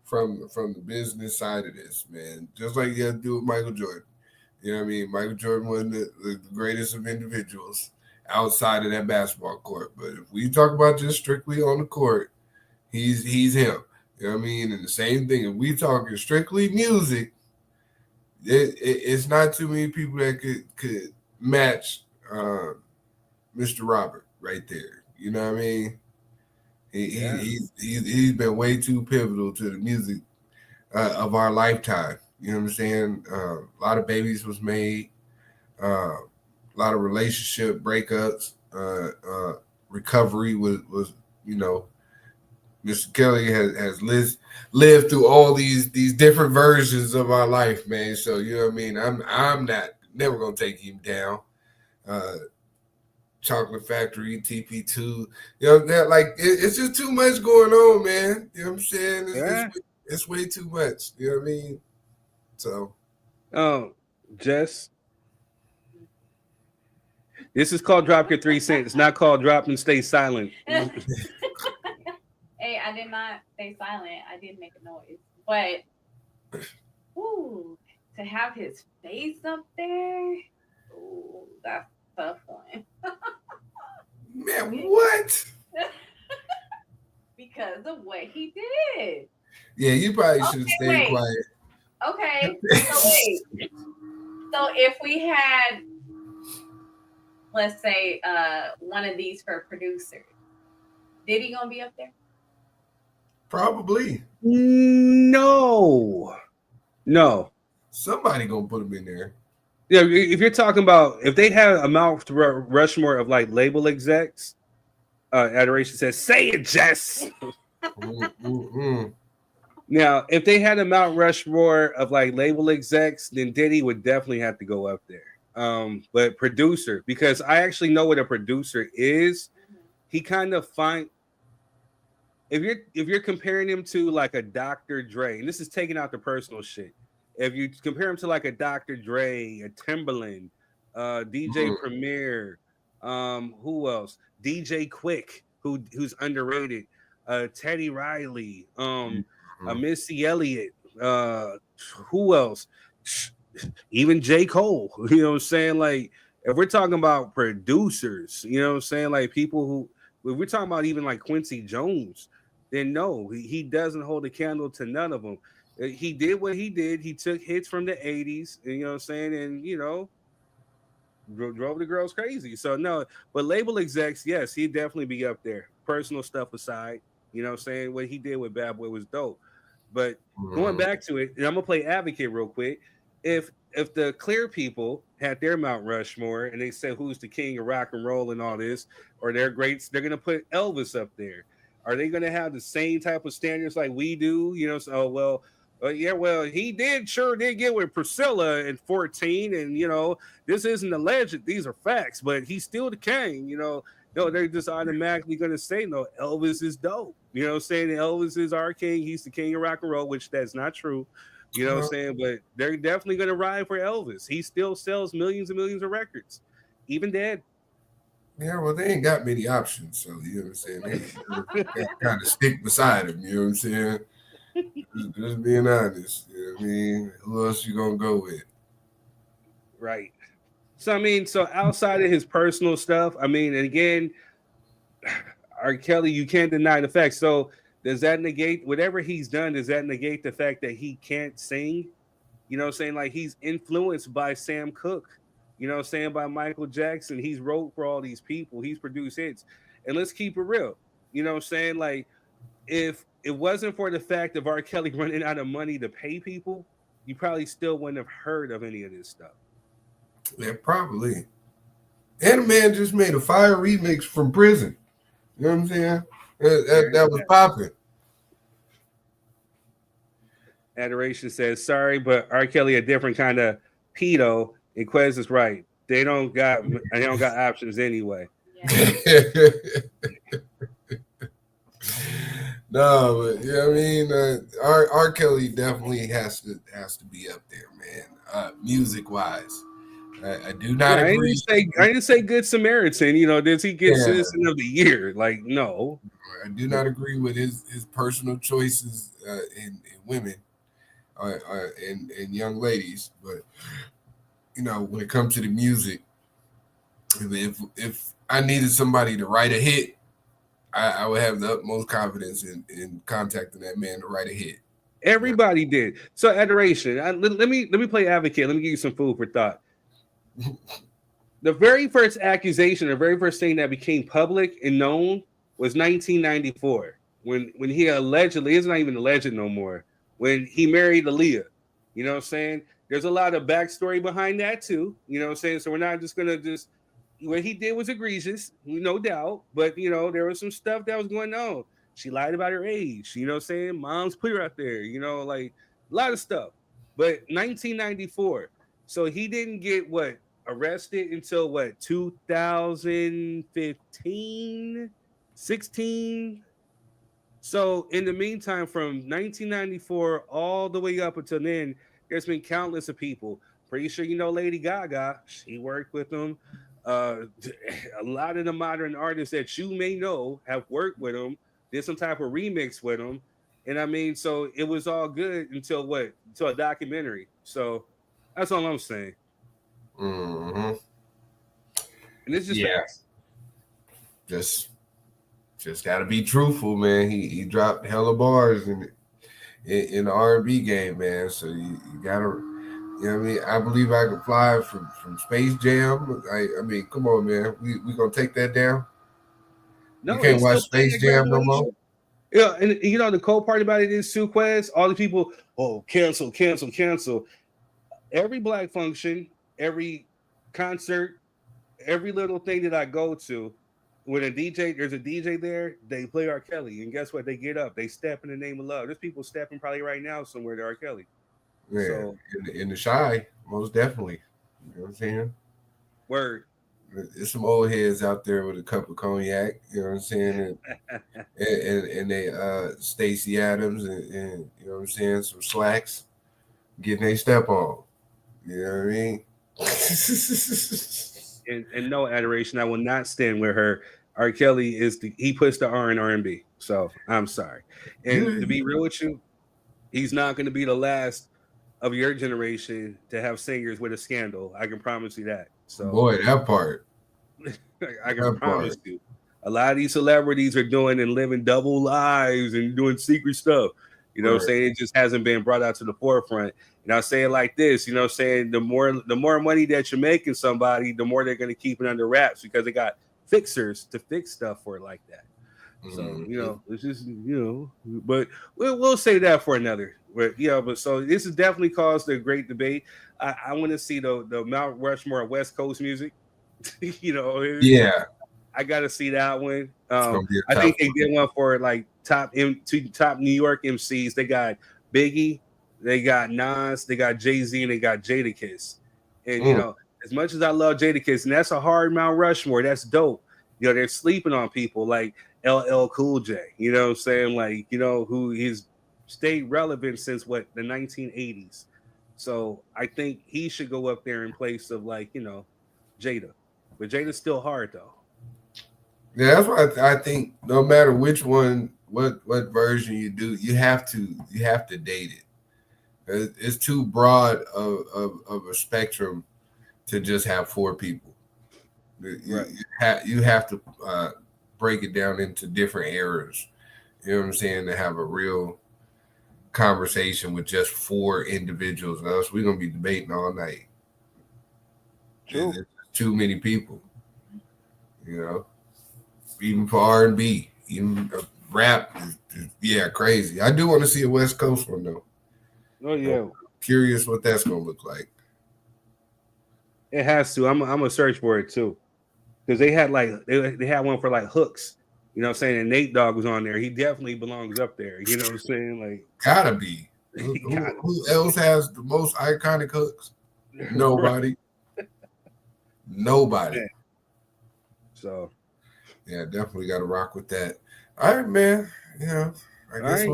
from the business side of this, man. Just like you have to do with Michael Jordan. You know what I mean? Michael Jordan was the greatest of individuals outside of that basketball court. But if we talk about just strictly on the court, he's him. You know what I mean? And the same thing, if we talking strictly music, it's not too many people that could match Mr. Robert right there. You know what I mean? He's been way too pivotal to the music of our lifetime. You know what I'm saying? A lot of babies was made, a lot of relationship breakups, recovery was Mr. Kelly has lived through all these different versions of our life, man. So you know what I mean. I'm never gonna take him down. Chocolate Factory, TP2, you know that it's just too much going on, man. You know what I'm saying? It's way too much. You know what I mean? So, Jess, this is called Drop Your 3 Cents. It's not called Drop and Stay Silent. Hey, I did not stay silent. I did make a noise, but to have his face up there, that's a tough one. Man, what? Because of what he did. Yeah, you probably should have stayed quiet. Okay, so wait. So if we had, let's say, one of these for producers, Diddy gonna be up there? Probably. No. Somebody gonna put him in there. Yeah, if you're talking about if they had a Mount Rushmore of like label execs, Adoration says, "Say it, Jess." Now, if they had a Mount Rushmore of like label execs, then Diddy would definitely have to go up there. But producer, because I actually know what a producer is, he kind of if you're comparing him to like a Dr. Dre, and this is taking out the personal shit. If you compare him to like a Dr. Dre, a Timbaland, DJ Premier, who else? DJ Quick, who's underrated, Teddy Riley, Missy Elliott, who else? Even J. Cole. You know what I'm saying? Like, if we're talking about producers, you know what I'm saying? Like people who, if we're talking about even like Quincy Jones, then no, he doesn't hold a candle to none of them. He did what he did. He took hits from the 80s, and you know what I'm saying? And, you know, drove the girls crazy. So, no, but label execs, yes, he'd definitely be up there. Personal stuff aside, you know what I'm saying? What he did with Bad Boy was dope. But going back to it, and I'm going to play advocate real quick. If the Clear people had their Mount Rushmore and they said who's the king of rock and roll and all this, or their greats, they're going to put Elvis up there. Are they going to have the same type of standards like we do? You know, so, he sure did get with Priscilla at 14, and you know, this isn't alleged; these are facts. But he's still the king. You know, no, they're just automatically going to say no. Elvis is dope. You know what I'm saying? Elvis is our king. He's the king of rock and roll, which that's not true. You know what I'm saying? But they're definitely going to ride for Elvis. He still sells millions and millions of records, even dead. Yeah, well, they ain't got many options, so you know what I'm saying. They kind of stick beside him. You know what I'm saying? Just being honest, you know what I mean? Who else you gonna go with? Right. So I mean, so outside of his personal stuff, I mean, and again, R. Kelly, you can't deny the fact. So does that negate whatever he's done? Does that negate the fact that he can't sing? You know what I'm saying? Like he's influenced by Sam Cooke, you know what I'm saying, by Michael Jackson. He's wrote for all these people, he's produced hits. And let's keep it real. You know what I'm saying? Like, if it wasn't for the fact of R. Kelly running out of money to pay people, you probably still wouldn't have heard of any of this stuff. Yeah, probably. And the man just made a fire remix from prison. You know what I'm saying? That was popping. Adoration says, sorry, but R. Kelly a different kind of pedo. And Quez is right. They don't got options anyway. No, but I mean, R. Kelly definitely has to be up there, man. Music wise, I do not agree. I didn't say Good Samaritan. Does he get Yeah. Citizen of the Year? Like, no. I do not agree with his personal choices in women and young ladies, but when it comes to the music, if I needed somebody to write a hit, I would have the utmost confidence in contacting that man to write a hit. Everybody did. So adoration. Let me play advocate. Let me give you some food for thought. The very first accusation, the very first thing that became public and known was 1994 when he allegedly, it's not even alleged no more, when he married Aaliyah. You know what I'm saying? There's a lot of backstory behind that too. You know what I'm saying? So we're not just gonna what he did was egregious, no doubt. But there was some stuff that was going on. She lied about her age. You know what I'm saying? Mom's put her out there. Like a lot of stuff. But 1994. So he didn't get arrested until 2015, 16. So in the meantime, from 1994 all the way up until then, there's been countless of people. Pretty sure Lady Gaga, she worked with him. A lot of the modern artists that you may know have worked with him, did some type of remix with him. And I mean, so it was all good until a documentary. So that's all I'm saying. Mm-hmm. And it's just facts. Just gotta be truthful, man. He dropped hella bars in the R&B game, man. So you gotta, what I mean? I believe I could fly from Space Jam. I mean, come on, man. We gonna take that down? No, you can't watch Space Jam no more. Yeah, and the cool part about it is too, Quez, all the people, cancel. Every black function, every concert, every little thing that I go to, when there's a DJ there, they play R. Kelly. And guess what? They get up. They step in the name of love. There's people stepping probably right now somewhere to R. Kelly. Yeah, so, in the shy, most definitely. You know what I'm saying? Word. There's some old heads out there with a cup of cognac, you know what I'm saying? And they Stacey Adams and you know what I'm saying, some slacks, getting their step on. You know what I mean? and no adoration. I will not stand with her. R. Kelly he puts the R in R&B. So I'm sorry. And to be real with you, he's not going to be the last of your generation to have singers with a scandal. I can promise you that. So boy, that part. I can promise you. A lot of these celebrities are doing and living double lives and doing secret stuff. You know what I'm saying? It just hasn't been brought out to the forefront. And I say it like this, you know what I'm saying? The more money that you're making somebody, the more they're going to keep it under wraps because they got fixers to fix stuff for it like that. So, it's just, but we'll say that for another. But so this has definitely caused a great debate. I want to see the Mount Rushmore West Coast music. Yeah. I got to see that one. I think they did one for like top New York MCs. They got Biggie, they got Nas, they got Jay-Z, and they got Jadakiss. And as much as I love Jadakiss, and that's a hard Mount Rushmore, that's dope. They're sleeping on people like LL Cool J. You know what I'm saying? Like, who he's stayed relevant since the 1980s. So I think he should go up there in place of Jada. But Jada's still hard though. Yeah, that's why I think no matter which one, what version you do, you have to date it. It's too broad of a spectrum to just have four people. You have to break it down into different eras. You know what I'm saying? To have a real conversation with just four individuals. Else we're gonna be debating all night. True. There's too many people. Even for R&B, even rap is crazy. I do want to see a West Coast one though. Oh yeah. I'm curious what that's gonna look like. It has to. I'm gonna search for it too, because they had they had one for hooks. You know what I'm saying? And Nate Dogg was on there. He definitely belongs up there. You know what I'm saying? Like, gotta be. Who else has the most iconic hooks? Nobody. Nobody. So, yeah, definitely got to rock with that. All right, man. I guess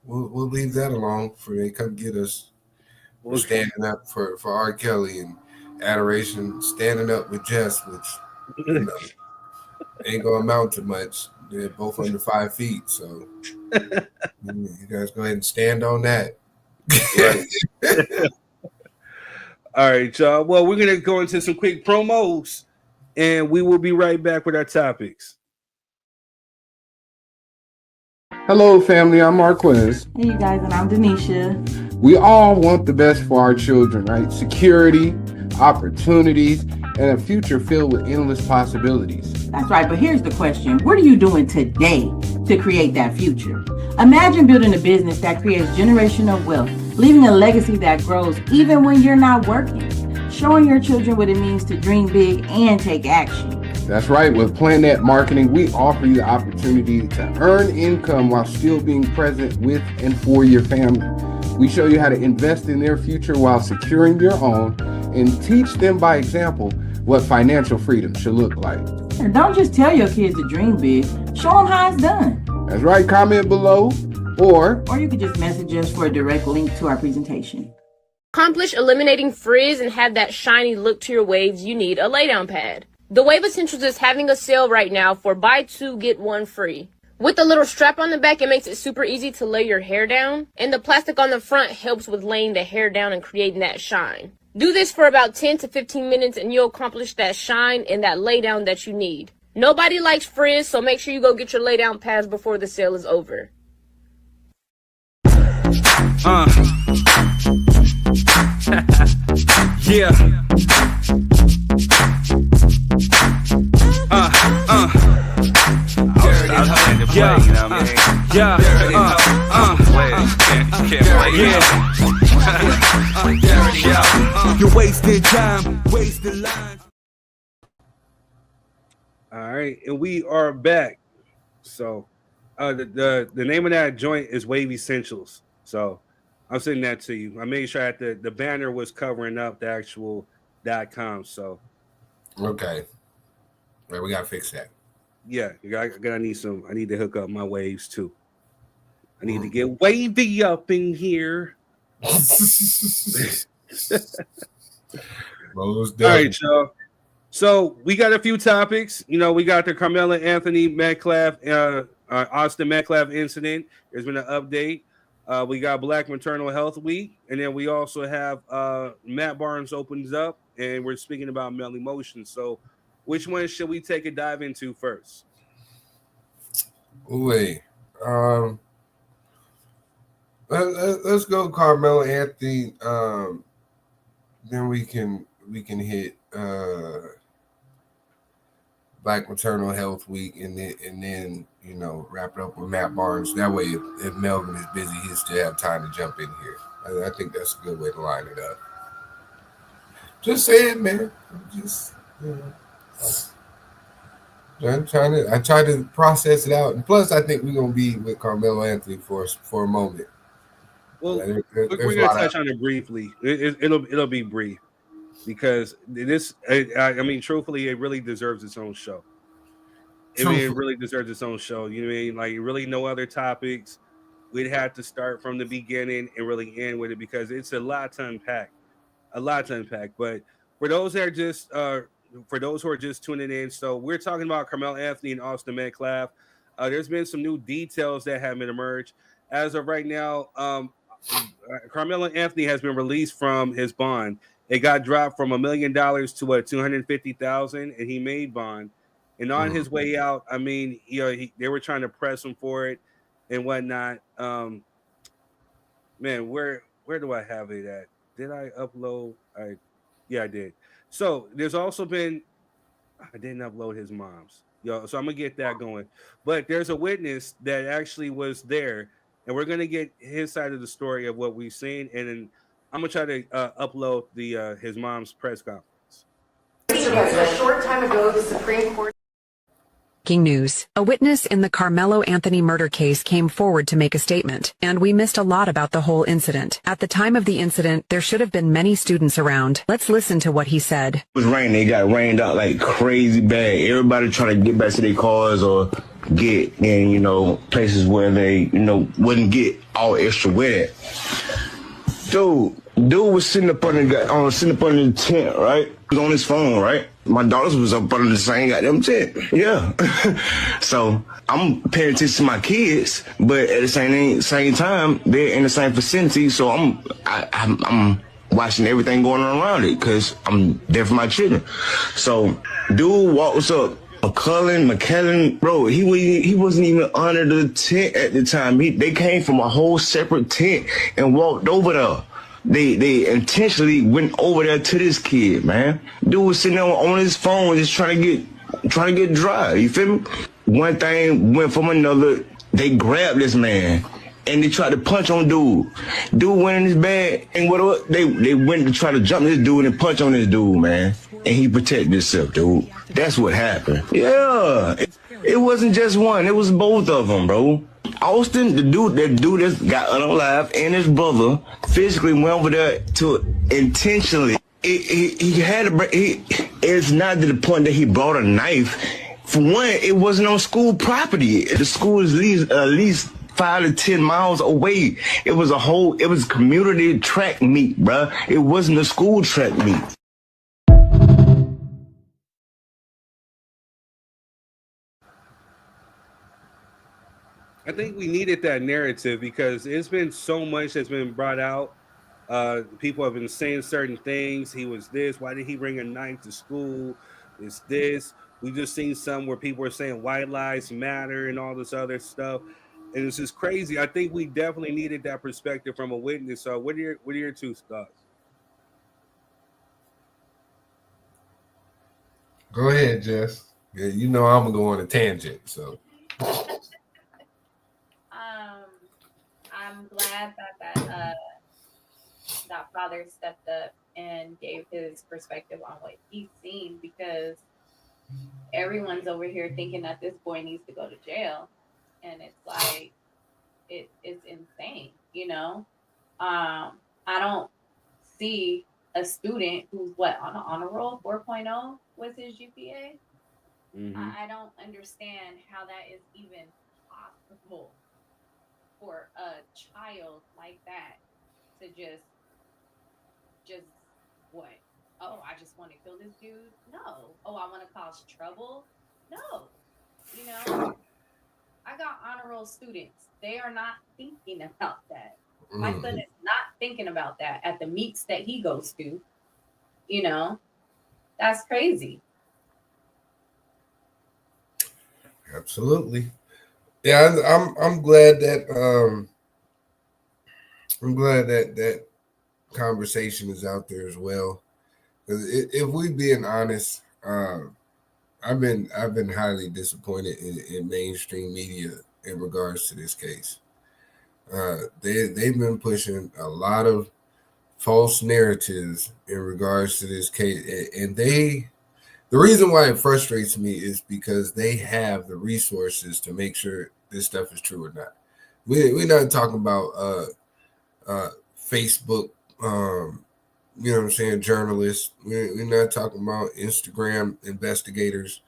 we'll leave that alone for they come get us. We're standing up for R. Kelly and Adoration, standing up with Jess, which ain't gonna amount to much. They're both under 5 feet, so you guys go ahead and stand on that. Right. All right, y'all. Well, we're gonna go into some quick promos, and we will be right back with our topics. Hello, family. I'm Marquez. Hey, you guys, and I'm Denisha. We all want the best for our children, right? Security, opportunities, and a future filled with endless possibilities. That's right, but here's the question. What are you doing today to create that future? Imagine building a business that creates generational wealth, leaving a legacy that grows even when you're not working, showing your children what it means to dream big and take action. That's right. With Planet Marketing, we offer you the opportunity to earn income while still being present with and for your family. We show you how to invest in their future while securing your own and teach them by example what financial freedom should look like. And don't just tell your kids to dream big, show them how it's done. That's right. Comment below or you could just message us for a direct link to our presentation. Accomplish eliminating frizz and have that shiny look to your waves, you need a laydown pad. The Wave Essentials is having a sale right now for buy 2 get 1 free. With the little strap on the back, it makes it super easy to lay your hair down, and the plastic on the front helps with laying the hair down and creating that shine. Do this for about 10 to 15 minutes and you'll accomplish that shine and that lay down that you need. Nobody likes frizz, so make sure you go get your lay down pads before the sale is over. Yeah. You're wasting time, wasting lines. All right, and we are back. So, the name of that joint is Wave Essentials. So, I'm sending that to you. I made sure that the banner was covering up the actual .com. So, okay, right, we gotta fix that. Yeah, I need some. I need to hook up my waves too. I need to get wavy up in here. All right, y'all. So we got a few topics. You know, we got the Karmelo Anthony Metcalf, Austin Metcalf incident. There's been an update. We got Black Maternal Health Week, and then we also have Matt Barnes opens up, and we're speaking about male emotions. So, which one should we take a dive into first? Wait, let's go Karmelo Anthony. Then we can hit Black Maternal Health Week, and then you know, wrap it up with Matt Barnes. That way, if Melvin is busy, he'll still have time to jump in here. I think that's a good way to line it up. Just saying, man. Just I try to process it out, and plus, I think we're gonna be with Karmelo Anthony for a moment. Well, we're gonna touch on it briefly. It'll be brief because this. I mean, truthfully, it really deserves its own show. It really deserves its own show. You know what I mean? Like, really, no other topics. We'd have to start from the beginning and really end with it because it's a lot to unpack. But for those that are just for those who are just tuning in, so we're talking about Karmelo Anthony and Austin Metcalf. There's been some new details that have been emerged. As of right now, Karmelo Anthony has been released from his bond. It got dropped from $1 million to $250,000, and he made bond. And on his way out, I mean, you know, they were trying to press him for it and whatnot. Man, where do I have it at? Did I upload? Yeah, I did. So there's also been, I didn't upload his mom's. So I'm gonna get that going. But there's a witness that actually was there, and we're gonna get his side of the story of what we've seen, and then I'm gonna try to upload the his mom's press conference. A short time ago, the Supreme Court. Breaking news. A witness in the Karmelo Anthony murder case came forward to make a statement, and we missed a lot about the whole incident. At the time of the incident, there should have been many students around. Let's listen to what he said. It was raining. They got rained out like crazy bad. Everybody trying to get back to their cars or get in, you know, places where they, you know, wouldn't get all extra with it. Dude was sitting up under the tent, right? He was on his phone, right? My daughters was up under the same goddamn tent. Yeah. So I'm paying attention to my kids, but at the same time, they're in the same vicinity. So I'm watching everything going on around it because I'm there for my children. So dude walks up. McKellen, bro, he wasn't even under the tent at the time. They came from a whole separate tent and walked over there. They intentionally went over there to this kid, man. Dude was sitting there on his phone just trying to get dry. You feel me? One thing went from another. They grabbed this man and they tried to punch on dude. Dude went in his bag and whatever. They went to try to jump this dude and punch on this dude, man. And he protected himself, dude. That's what happened. Yeah. It wasn't just one. It was both of them, bro. Austin, that dude that got unalive, and his brother physically went over there to intentionally. It's not to the point that he brought a knife. For one, it wasn't on school property. The school is at least 5 to 10 miles away. It was community track meet, bruh. It wasn't a school track meet. I think we needed that narrative because it's been so much that's been brought out. People have been saying certain things. He was this. Why did he bring a knife to school? It's this. We just seen some where people are saying white lives matter and all this other stuff. And it's just crazy. I think we definitely needed that perspective from a witness. So what are your two thoughts? Go ahead, Jess. Yeah, you know I'm gonna go on a tangent, so. I'm glad that father stepped up and gave his perspective on what he's seen, because everyone's over here thinking that this boy needs to go to jail, and it's like it's insane, you know. I don't see a student who's on an honor roll 4.0 was his GPA. Mm-hmm. I don't understand how that is even possible for a child like that to just what? Oh, I just want to kill this dude? No. Oh, I want to cause trouble? No. You know, I got honor roll students. They are not thinking about that. My son is not thinking about that at the meets that he goes to. You know, that's crazy. Absolutely. Yeah, I'm glad that that conversation is out there as well. Because if we being honest, I've been highly disappointed in mainstream media in regards to this case. They've been pushing a lot of false narratives in regards to this case, and the reason why it frustrates me is because they have the resources to make sure this stuff is true or not. We're not talking about Facebook, you know what I'm saying, journalists. We're not talking about Instagram investigators.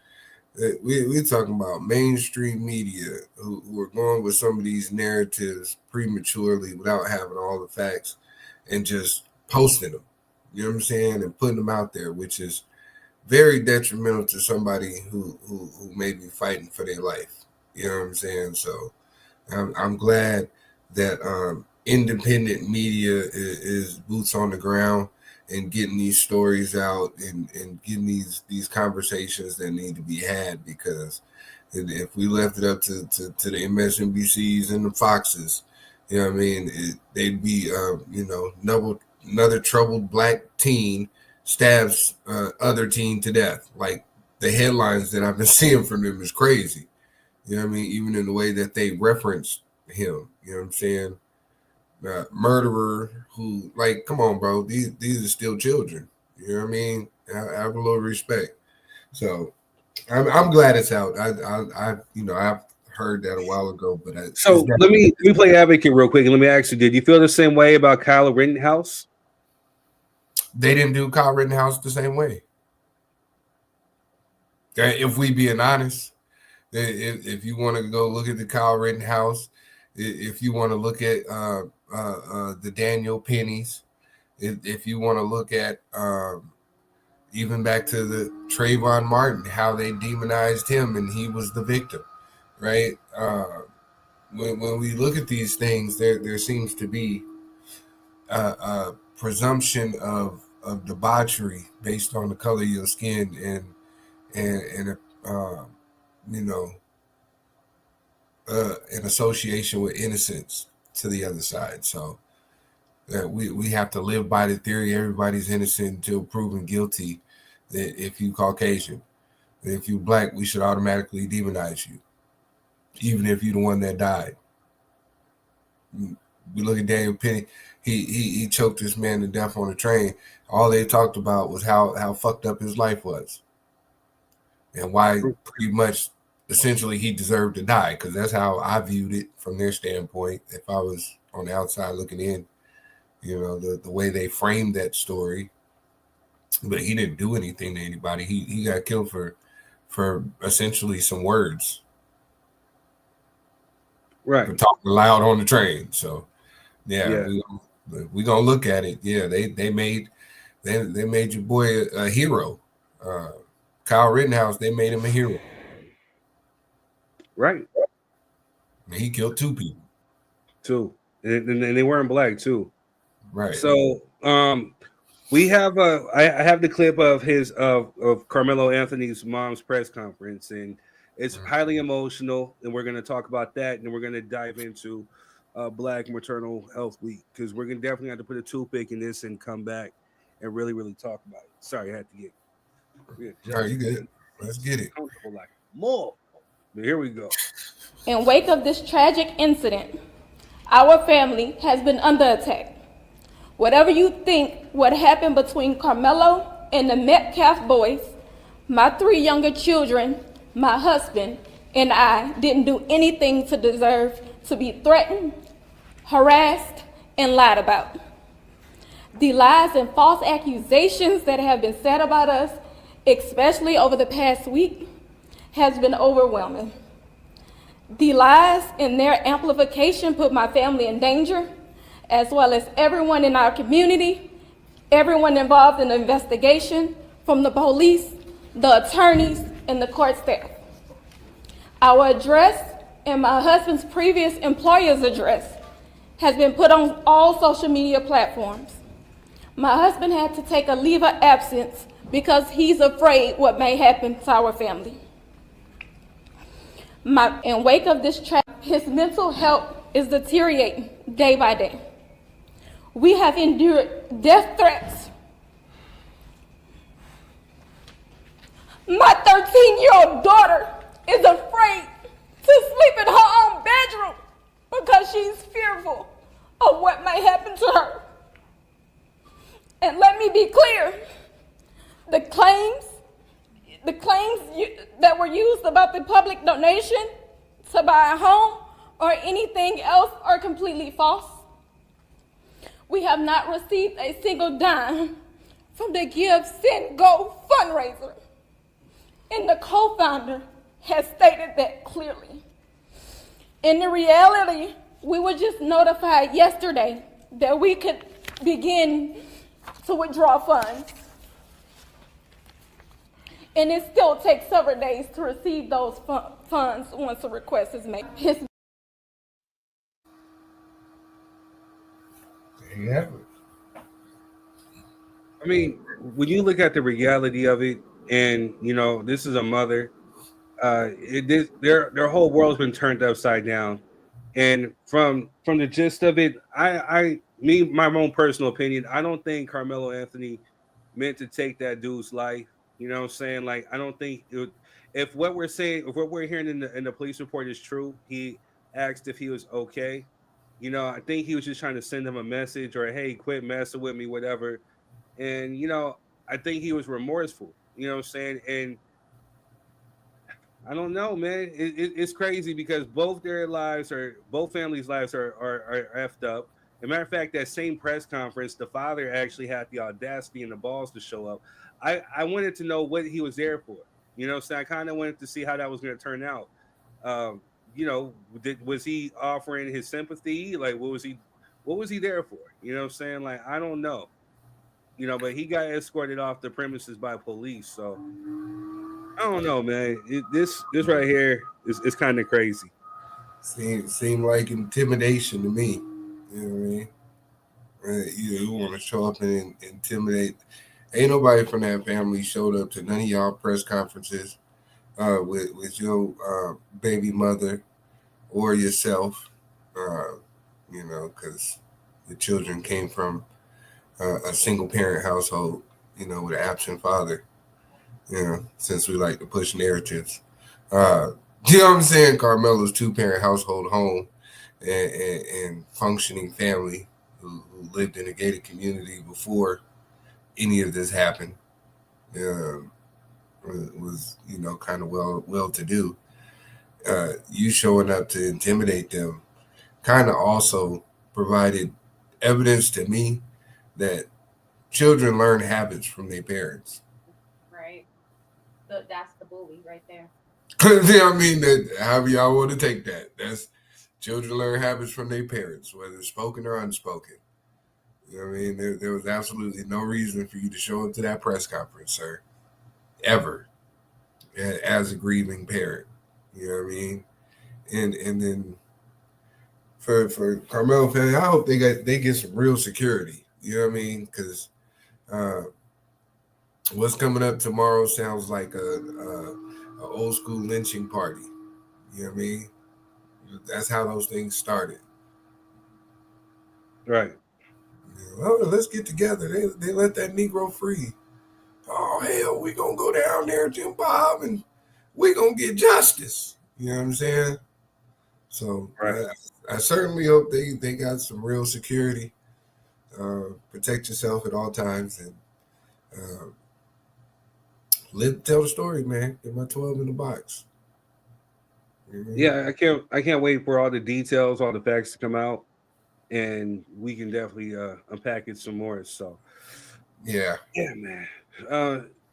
We're talking about mainstream media who are going with some of these narratives prematurely without having all the facts and just posting them, you know what I'm saying, and putting them out there, which is very detrimental to somebody who may be fighting for their life. You know what I'm saying? So I'm glad that independent media is boots on the ground and getting these stories out and getting these conversations that need to be had, because if we left it up to the MSNBCs and the Foxes, you know what I mean, they'd be, you know, another troubled black teen stabs other teen to death. Like, the headlines that I've been seeing from them is crazy. You know what I mean? Even in the way that they reference him, you know what I'm saying? Murderer who, like, come on, bro. These are still children. You know what I mean? I have a little respect. So I'm glad it's out. I you know, I've heard that a while ago, but let me play advocate real quick and let me ask you: did you feel the same way about Kyle Rittenhouse? They didn't do Kyle Rittenhouse the same way. If we being honest, If you want to go look at the Kyle Rittenhouse, if you want to look at the Daniel Pennies, if you want to look at even back to the Trayvon Martin, how they demonized him and he was the victim, right? When we look at these things, there seems to be a presumption of debauchery based on the color of your skin and you know, an association with innocence to the other side. So we have to live by the theory everybody's innocent until proven guilty. That if you Caucasian, that if you black, we should automatically demonize you, even if you're the one that died. We look at Daniel Penny. He choked this man to death on a train. All they talked about was how fucked up his life was, and why pretty much essentially he deserved to die, because that's how I viewed it from their standpoint. If I was on the outside looking in, you know, the way they framed that story. But he didn't do anything to anybody. He got killed for essentially some words. Right. For talking loud on the train. So yeah. We gonna look at it. Yeah, they made your boy a hero. Kyle Rittenhouse, they made him a hero. Right. I mean, he killed 2 people. 2. And they weren't black too. Right. So we have I have the clip of Carmelo Anthony's mom's press conference, and it's highly emotional, and we're going to talk about that, and we're going to dive into Black Maternal Health Week, because we're going to definitely have to put a toothpick in this and come back and really, really talk about it. Sorry, I had to get all right, you good. Let's get it. Comfortable like more. But here we go. In wake of this tragic incident, our family has been under attack. Whatever you think what happened between Karmelo and the Metcalf boys, my 3 younger children, my husband, and I didn't do anything to deserve to be threatened, harassed, and lied about. The lies and false accusations that have been said about us, especially over the past week, has been overwhelming. The lies and their amplification put my family in danger, as well as everyone in our community, everyone involved in the investigation, from the police, the attorneys, and the court staff. Our address and my husband's previous employer's address has been put on all social media platforms. My husband had to take a leave of absence because he's afraid what may happen to our family. In wake of this tragedy, his mental health is deteriorating day by day. We have endured death threats. My 13-year-old daughter is afraid to sleep in her own bedroom because she's fearful of what may happen to her. And let me be clear, the claims that were used about the public donation to buy a home or anything else are completely false. We have not received a single dime from the Give, Send, Go fundraiser. And the co-founder has stated that clearly. In the reality, we were just notified yesterday that we could begin to withdraw funds. And it still takes several days to receive those funds once a request is made. Yeah. I mean, when you look at the reality of it, and you know, this is a mother, their whole world's been turned upside down. And from the gist of it, my own personal opinion, I don't think Carmelo Anthony meant to take that dude's life. You know what I'm saying? Like, I don't think if what we're hearing in the police report is true, he asked if he was okay. You know, I think he was just trying to send him a message, or hey, quit messing with me, whatever. And you know, I think he was remorseful. You know what I'm saying? And I don't know, man. It's crazy because both families' lives are effed up. As a matter of fact, that same press conference, the father actually had the audacity and the balls to show up. I wanted to know what he was there for. You know, so I kind of wanted to see how that was going to turn out. You know, was he offering his sympathy? Like, what was he there for? You know what I'm saying? Like, I don't know. You know, but he got escorted off the premises by police. So I don't know, man. This right here is kind of crazy. Seem like intimidation to me. You know what I mean? You want to show up and intimidate. Ain't nobody from that family showed up to none of y'all press conferences with your baby mother or yourself. You know, because the children came from a single parent household. You know, with an absent father. You know, since we like to push narratives. You know what I'm saying? Carmelo's 2-parent household home and functioning family who lived in a gated community before any of this happened. Um, was you know kind of well to do. You showing up to intimidate them kind of also provided evidence to me that children learn habits from their parents. Right. So that's the bully right there. I mean that however y'all want to take that. That's children learn habits from their parents, whether spoken or unspoken. You know what I mean? There was absolutely no reason for you to show up to that press conference, sir, ever, as a grieving parent. You know what I mean? And then for Carmelo family, I hope they get some real security. You know what I mean? Because uh, what's coming up tomorrow sounds like a old school lynching party. You know what I mean? That's how those things started. Right. Well, let's get together. They let that Negro free. Oh hell, we gonna go down there, Jim Bob, and we gonna get justice. You know what I'm saying? So right. I certainly hope they got some real security. Protect yourself at all times and tell the story, man. Get my 12 in the box. Mm-hmm. Yeah, I can't wait for all the details, all the facts to come out, and we can definitely unpack it some more. So yeah, man.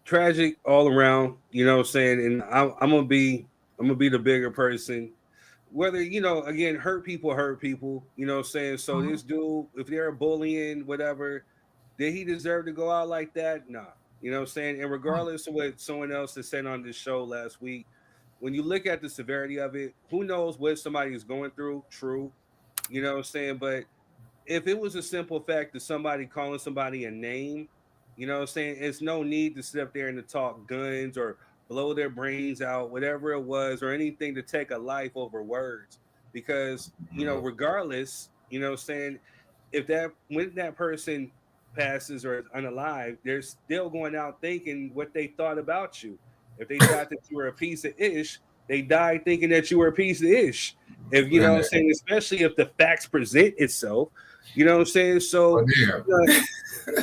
Tragic all around. You know what I'm saying? And I'm gonna be the bigger person. Whether again, hurt people hurt people. You know what I'm saying? So this dude, if they're bullying, whatever, did he deserve to go out like that? Nah. You know what I'm saying? And regardless of what someone else has said on this show last week, when you look at the severity of it, who knows what somebody is going through? True. You know what I'm saying? But if it was a simple fact of somebody calling somebody a name, you know what I'm saying? It's no need to sit up there and to talk guns or blow their brains out, whatever it was, or anything to take a life over words. Because, regardless, you know what I'm saying, if that when that person passes or is unalive, they're still going out thinking what they thought about you. If they thought that you were a piece of ish, they died thinking that you were a piece of ish. If you know what I'm saying, especially if the facts present itself, you know what I'm saying? So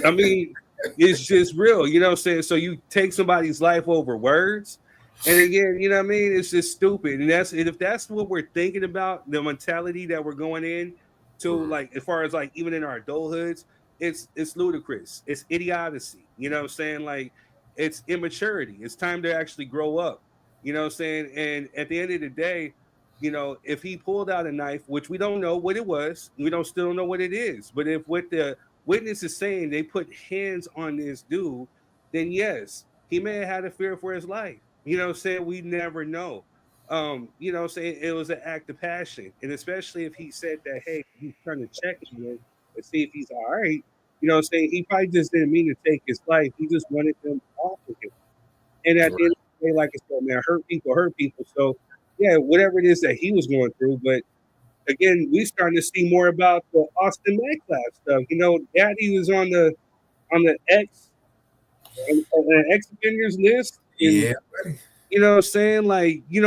I mean, it's just real, you know what I'm saying? So you take somebody's life over words. And again, you know what I mean? It's just stupid. And if that's what we're thinking about, the mentality that we're going in to, like as far as like even in our adulthoods, it's ludicrous. It's idiocy. You know what I'm saying? Like it's immaturity. It's time to actually grow up. You know what I'm saying? And at the end of the day, if he pulled out a knife, which we don't know what it was, we don't still don't know what it is. But if what the witness is saying they put hands on this dude, then yes, he may have had a fear for his life. You know what I'm saying? We never know. You know what I'm saying? It was an act of passion. And especially if he said that, hey, he's trying to check him and see if he's all right. You know what I'm saying? He probably just didn't mean to take his life. He just wanted them off of him. And at the end of the day, like I said, man, hurt people hurt people. So yeah, whatever it is that he was going through, but again, we starting to see more about the Austin Metcalf stuff. Daddy was on the ex offenders list, and yeah. you know what I'm saying? Like, we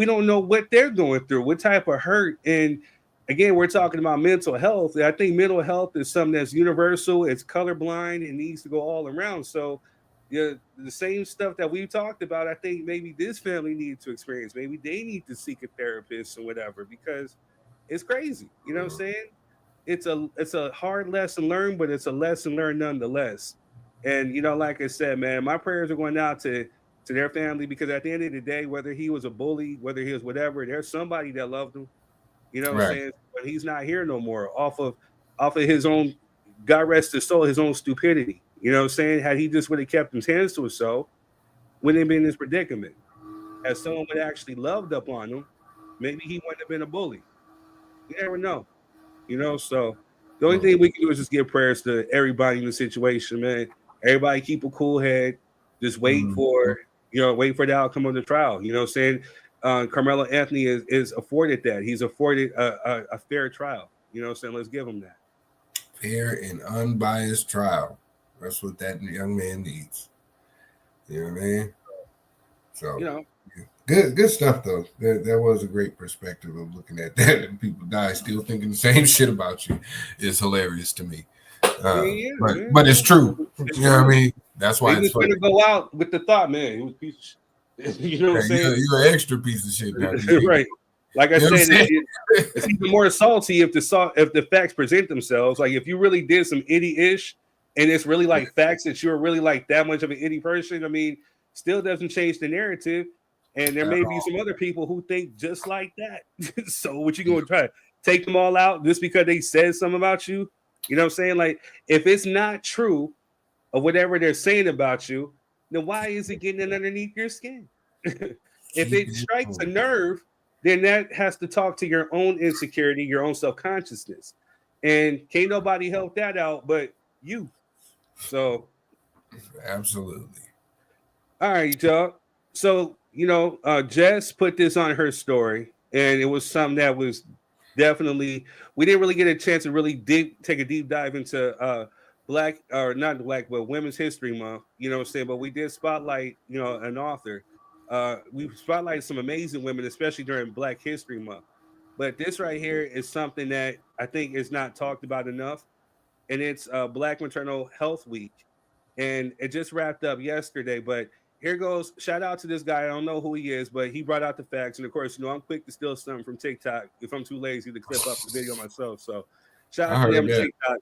don't know what they're going through, what type of hurt. And again, we're talking about mental health. I think mental health is something that's universal, it's colorblind, it needs to go all around. So yeah, the same stuff that we've talked about, I think maybe this family needs to experience. Maybe they need to seek a therapist or whatever, because it's crazy. You know what I'm saying? It's a hard lesson learned, but it's a lesson learned nonetheless. And like I said, man, my prayers are going out to to their family, because at the end of the day, whether he was a bully, whether he was whatever, there's somebody that loved him. You know what I'm Right. saying? But he's not here no more off of his own, God rest his soul, his own stupidity. You know what I'm saying? Had he just would have kept his hands to himself, wouldn't have been in this predicament. As someone would actually loved up on him, maybe he wouldn't have been a bully. You never know. You know, so the only thing we can do is just give prayers to everybody in the situation, man. Everybody keep a cool head. Just wait for wait for the outcome of the trial. You know what I'm saying? Carmelo Anthony is afforded that. He's afforded a fair trial. You know what I'm saying? Let's give him that. Fair and unbiased trial. That's what that young man needs. You know what I mean? So good stuff though. That was a great perspective of looking at that, and people die still thinking the same shit about you is hilarious to me. But it's true. You know what I mean? That's why it's gonna go out with the thought, man. He was a piece of shit. You know what I'm saying? You're an extra piece of shit now. Right. Like I said, it's even more salty if the facts present themselves. Like if you really did some itty-ish and it's really like facts that you're really like that much of an itty person, I mean, still doesn't change the narrative. And there may be some other people who think just like that. So what you gonna try? Take them all out just because they said something about you? You know what I'm saying? Like if it's not true of whatever they're saying about you, then why is it getting underneath your skin? If it strikes a nerve, then that has to talk to your own insecurity, your own self-consciousness. And can't nobody help that out but you. So absolutely. All right, y'all. So, Jess put this on her story, and it was something that was definitely, we didn't really get a chance to really take a deep dive into Women's History Month, you know what I'm saying? But we did spotlight, an author. We spotlighted some amazing women, especially during Black History Month. But this right here is something that I think is not talked about enough, and it's Black Maternal Health Week. And it just wrapped up yesterday, but here goes. Shout out to this guy. I don't know who he is, but he brought out the facts. And of course, I'm quick to steal something from TikTok if I'm too lazy to clip up the video myself. So shout out to them TikTok.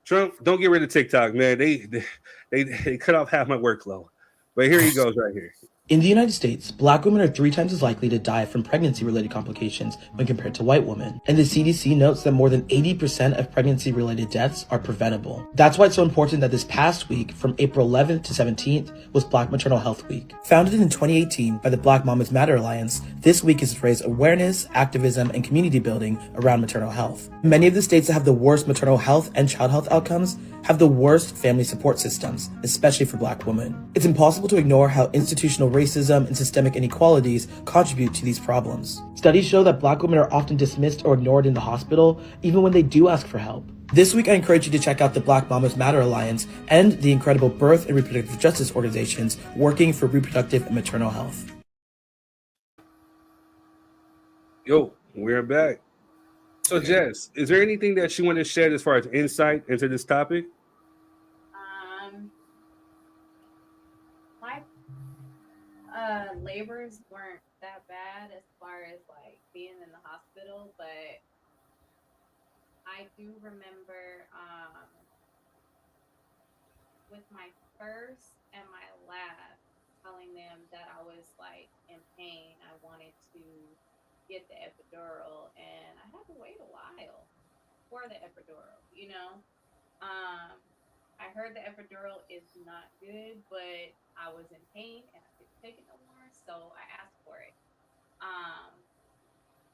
Trump, don't get rid of TikTok, man. They cut off half my workload. But here he goes right here. In the United States, Black women are 3 times as likely to die from pregnancy-related complications when compared to white women. And the CDC notes that more than 80% of pregnancy-related deaths are preventable. That's why it's so important that this past week, from April 11th to 17th, was Black Maternal Health Week. Founded in 2018 by the Black Mamas Matter Alliance, this week is to raise awareness, activism, and community building around maternal health. Many of the states that have the worst maternal health and child health outcomes have the worst family support systems, especially for Black women. It's impossible to ignore how institutional racism and systemic inequalities contribute to these problems. Studies show that Black women are often dismissed or ignored in the hospital, even when they do ask for help. This week, I encourage you to check out the Black Mamas Matter Alliance and the incredible birth and reproductive justice organizations working for reproductive and maternal health. Yo, we're back. So, Jess, is there anything that you want to shed as far as insight into this topic? My labors weren't that bad as far as like being in the hospital, but I do remember with my first and my last telling them that I was like in pain. I wanted to get the epidural, and I had to wait a while for the epidural, I heard the epidural is not good, but I was in pain and I couldn't take it no more, so I asked for it.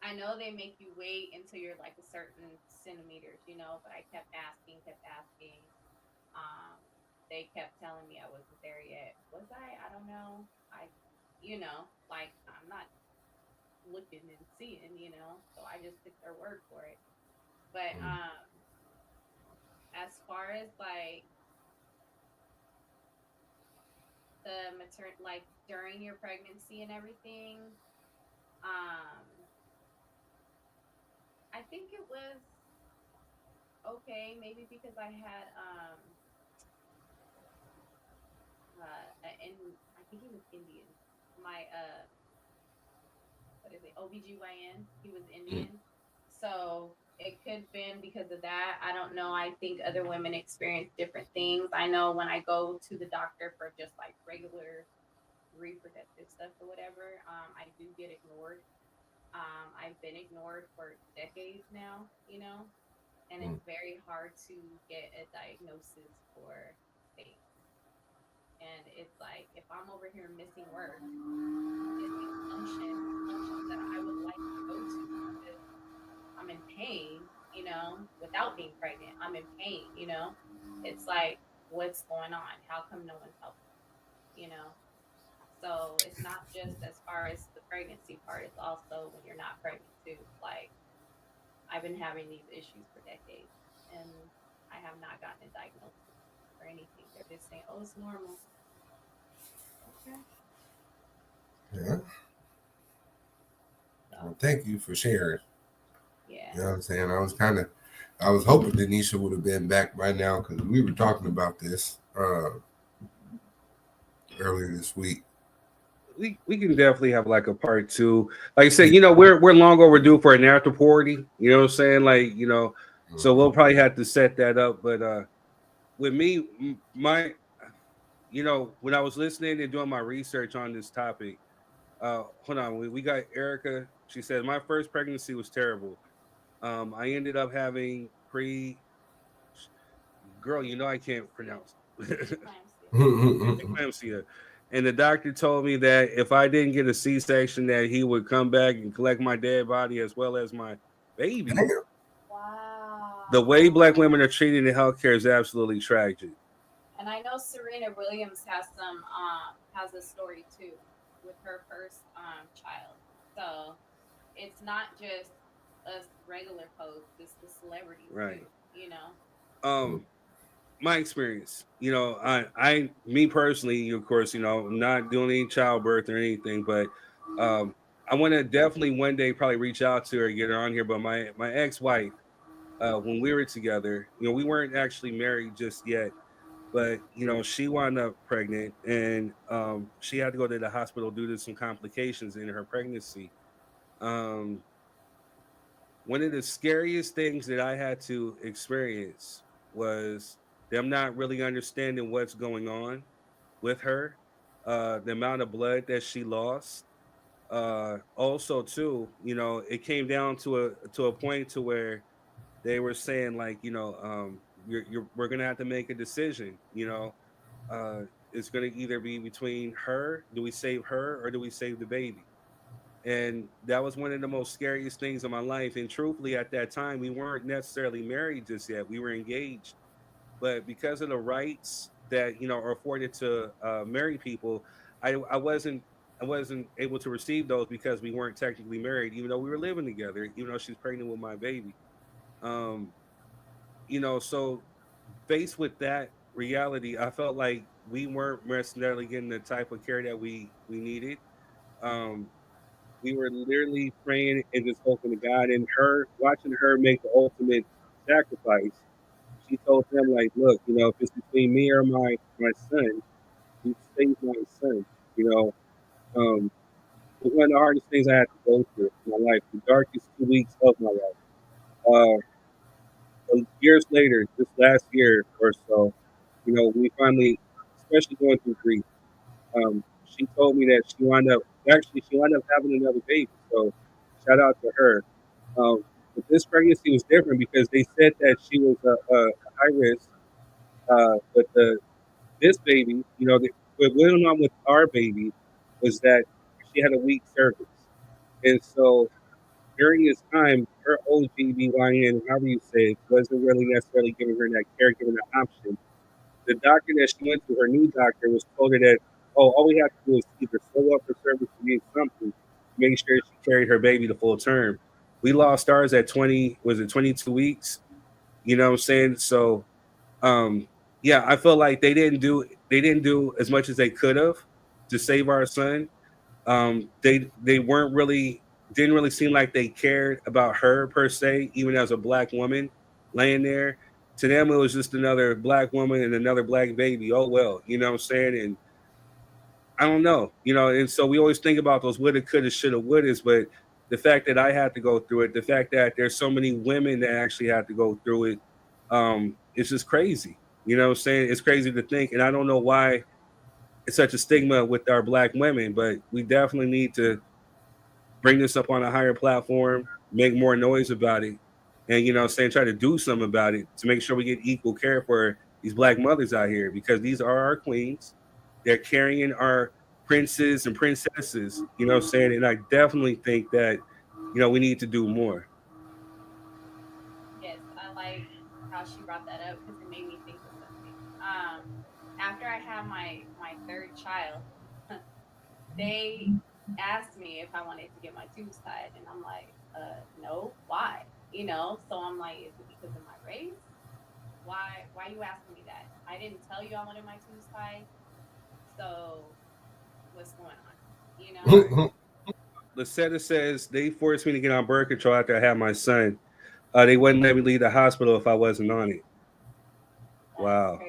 I know they make you wait until you're like a certain centimeters, but I kept asking. They kept telling me I wasn't there yet. Was I? I don't know. I'm not looking and seeing, so I just took their word for it. But as far as like the like during your pregnancy and everything, I think it was okay, maybe because I had I think he was Indian. My what is it, OBGYN, he was Indian. So it could have been because of that. I don't know. I think other women experience different things. I know when I go to the doctor for just like regular reproductive stuff or whatever, I do get ignored. I've been ignored for decades now, and it's very hard to get a diagnosis for things. And it's like, if I'm over here missing work, missing functions that I would like to go to because I'm in pain, without being pregnant, I'm in pain, it's like, what's going on? How come no one's helping? So it's not just as far as the pregnancy part, it's also when you're not pregnant too. Like, I've been having these issues for decades and I have not gotten a diagnosis or anything. They're just saying, oh, it's normal. Okay. Yeah. Well, thank you for sharing. Yeah. You know what I'm saying? I was hoping Denisha would have been back by now because we were talking about this earlier this week. We can definitely have like a part two. Like I said, we're long overdue for an after party. You know what I'm saying? Like, so we'll probably have to set that up. But with me, when I was listening and doing my research on this topic, hold on, we got Erica. She said my first pregnancy was terrible. I ended up having girl, I can't pronounce preeclampsia. And the doctor told me that if I didn't get a C-section, that he would come back and collect my dead body as well as my baby. Wow. The way Black women are treated in healthcare is absolutely tragic. And I know Serena Williams has a story too with her first child. So it's not just us regular folks, it's the celebrities right. too, My experience, me personally, of course, I'm not doing any childbirth or anything, but I want to definitely one day probably reach out to her and get her on here. But my ex-wife, when we were together, we weren't actually married just yet, but she wound up pregnant, and she had to go to the hospital due to some complications in her pregnancy. One of the scariest things that I had to experience was them not really understanding what's going on with her, the amount of blood that she lost. Also, too, it came down to a point to where they were saying like, we're gonna have to make a decision. It's gonna either be between her. Do we save her or do we save the baby? And that was one of the most scariest things in my life. And truthfully, at that time, we weren't necessarily married just yet. We were engaged. But because of the rights that are afforded to married people, I wasn't able to receive those because we weren't technically married, even though we were living together, even though she's pregnant with my baby. Um, so faced with that reality, I felt like we weren't necessarily getting the type of care that we needed. Um, we were literally praying and just hoping to God, and watching her make the ultimate sacrifice. She told them, like, look, if it's between me or my son, you save my son. It was one of the hardest things I had to go through in my life, the darkest 2 weeks of my life. Years later, this last year or so, we finally, especially going through grief, she told me that she wound up having another baby. So shout out to her. But this pregnancy was different because they said that she was a high risk. But this baby, what went on with our baby was that she had a weak cervix. And so during this time, her OBGYN, however you say it, wasn't really necessarily giving her that care, giving her option. The doctor that she went to, her new doctor, was told her that, all we have to do is either sew up her cervix or get something to make sure she carried her baby the full term. We lost ours at 22 weeks? You know what I'm saying? So, yeah, I feel like they didn't do as much as they could have to save our son. They weren't really didn't really seem like they cared about her per se, even as a Black woman laying there. To them, it was just another Black woman and another Black baby. Oh well, you know what I'm saying? And I don't know, and so we always think about those woulda, coulda, shoulda, wouldas, but the fact that I had to go through it, the fact that there's so many women that actually had to go through it, it's just crazy. You know what I'm saying? It's crazy to think, and I don't know why such a stigma with our Black women, but we definitely need to bring this up on a higher platform, make more noise about it, and try to do something about it to make sure we get equal care for these Black mothers out here, because these are our queens. They're carrying our princes and princesses, and I definitely think that we need to do more. Yes, I like how she brought that up because it made me think of something. After I had my third child, they asked me if I wanted to get my tubes tied, and I'm like, no, why? So I'm like, is it because of my race? Why you asking me that? I didn't tell you I wanted my tubes tied. So what's going on? Lucetta says they forced me to get on birth control after I had my son. They wouldn't let me leave the hospital if I wasn't on it. Wow.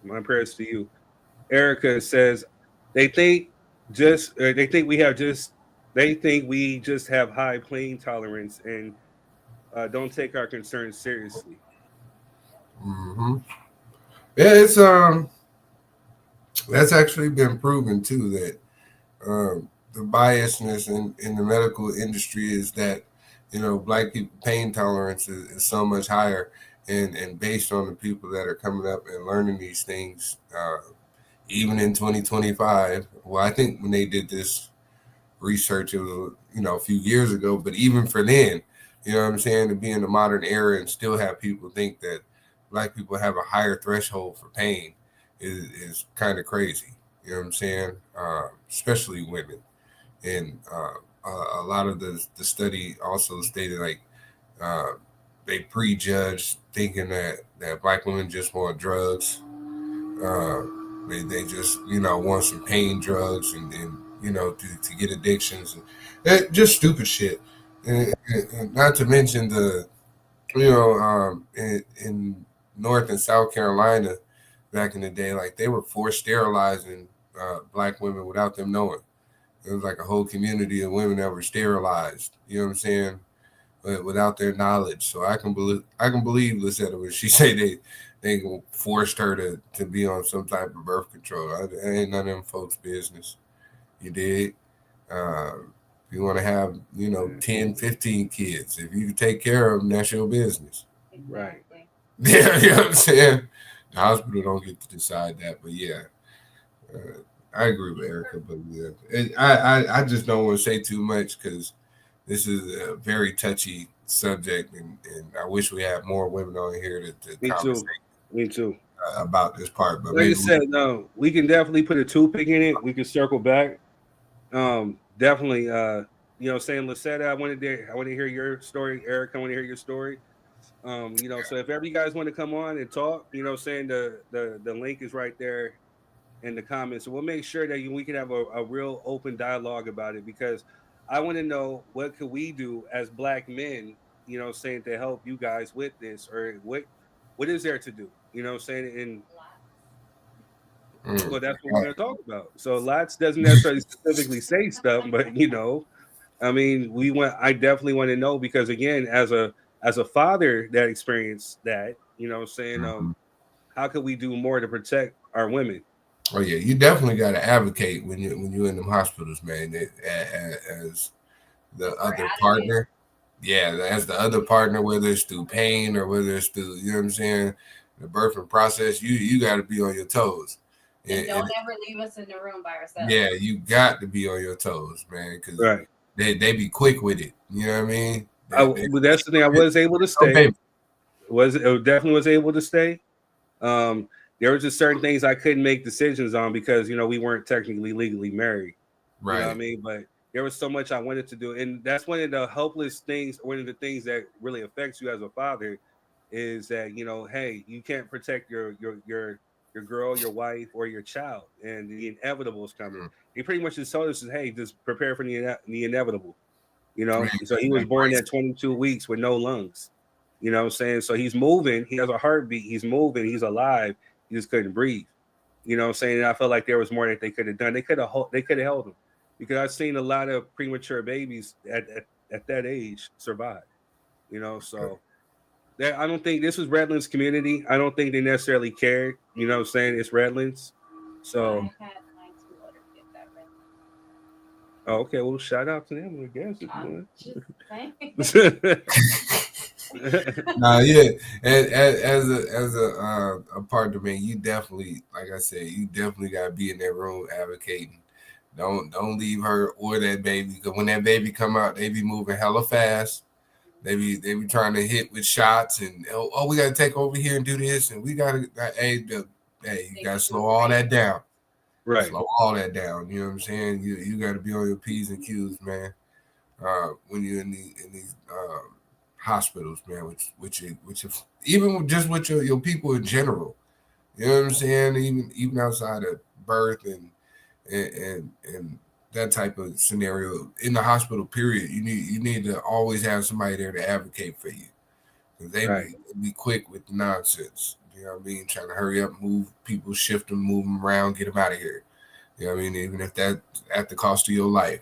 My prayers to you. Erica says they think we just have high pain tolerance and don't take our concerns seriously. Mm-hmm. Yeah, it's that's actually been proven too, that the biasness in the medical industry is that Black people pain tolerance is so much higher, and based on the people that are coming up and learning these things, even in 2025. Well, I think when they did this research, it was a few years ago, but even for then, what I'm saying, to be in the modern era and still have people think that Black people have a higher threshold for pain is kind of crazy. You know what I'm saying? Especially women. And a lot of the study also stated they prejudged thinking that Black women just want drugs. They just want some pain drugs and to get addictions and just stupid shit. And not to mention the in North and South Carolina back in the day, like they were forced sterilizing Black women without them knowing. It was like a whole community of women that were sterilized. You know what I'm saying? But without their knowledge. So I can believe Lucetta when she say they forced her to be on some type of birth control. I ain't none of them folks' business. You did. If you want to have 10, 15 kids, if you can take care of them, that's your business. Right. Yeah, you know what I'm saying? The hospital don't get to decide that, but yeah. I agree with Erica, but yeah, I just don't want to say too much because this is a very touchy subject, and I wish we had more women on here to conversate. Me too. About this part, but like I said, no, we can definitely put a toothpick in it. We can circle back. Definitely. Saying Lucetta, I want to hear your story. Eric, I want to hear your story. So if ever you guys want to come on and talk, saying the link is right there in the comments. So we'll make sure that we can have a real open dialogue about it, because I want to know what could we do as Black men, saying to help you guys with this, or what is there to do, saying, and well, that's what we're going to talk about. So lots doesn't necessarily specifically say stuff, but I mean, I definitely want to know, because again, as a father that experienced that, how could we do more to protect our women? Oh yeah, you definitely got to advocate when you're in them hospitals, man. As the other partner, as the other partner, whether it's through pain or whether it's through what I'm saying, the birthing process, you got to be on your toes. And don't ever leave us in the room by ourselves. Yeah, you got to be on your toes, man, because they be quick with it. You know what I mean? That's the thing. I was able to stay. Definitely was able to stay. There were just certain things I couldn't make decisions on because we weren't technically legally married. Right. You know what I mean? But there was so much I wanted to do, and that's one of the helpless things. One of the things that really affects you as a father is that hey, you can't protect your girl, your wife, or your child, and the inevitable is coming. He pretty much just told us, hey, just prepare for the inevitable. So he was born at 22 weeks with no lungs. You know what I'm saying? So he's moving. He has a heartbeat. He's moving. He's alive. He just couldn't breathe. You know what I'm saying? And I felt like there was more that they could have done. They could have held him, because I've seen a lot of premature babies at that age survive. So I don't think this was Redlands community. I don't think they necessarily cared. You know what I'm saying? It's Redlands. So I had my two older kids at Redlands. oh, okay, well, shout out to them, I guess. Nah, yeah. As a partner, man, you definitely, like I said, you definitely gotta be in that room advocating. Don't leave her or that baby, because when that baby come out, they be moving hella fast. They be trying to hit with shots and we gotta take over here and do this, and we gotta you gotta slow all that down. Right. Slow all that down. You know what I'm saying? You gotta be on your P's and Q's, man. When you're in these hospitals, man, which even just with your people in general. You know what I'm saying? Even outside of birth and that type of scenario in the hospital period, you need to always have somebody there to advocate for you, because they be quick with the nonsense. You know what I mean? Trying to hurry up, move people, shift them, move them around, get them out of here. You know what I mean? Even if that's at the cost of your life.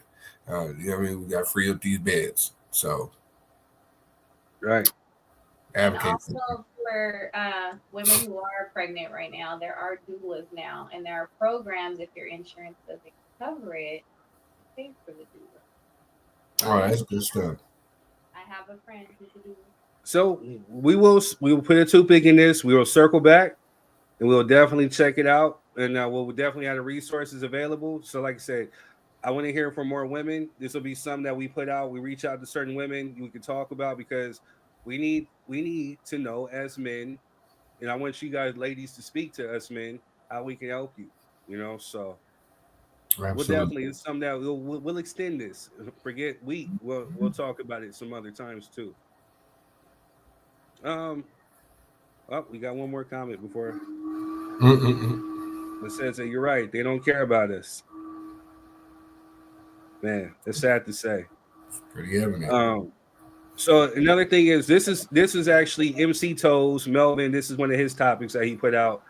You know what I mean? We got to free up these beds. So, right. Advocate. And also for women who are pregnant right now, there are doulas now, and there are programs if your insurance doesn't cover it, pay for the doula. Oh, that's good stuff. I have a friend who's a doula. So we will put a toothpick in this. We will circle back, and we'll definitely check it out, and we'll definitely have the resources available. So, like I said, I want to hear from more women. This will be something that we put out. We reach out to certain women we can talk about, because we need to know as men, and I want you guys, ladies, to speak to us men how we can help you. You know, so absolutely. We'll definitely, it's something that we'll extend this. Forget week. We'll talk about it some other times too. Oh, we got one more comment before. It says that you're right. They don't care about us. Man, it's sad to say. It's pretty evident. So another thing is this is actually MC Toes Melvin. This is one of his topics that he put out.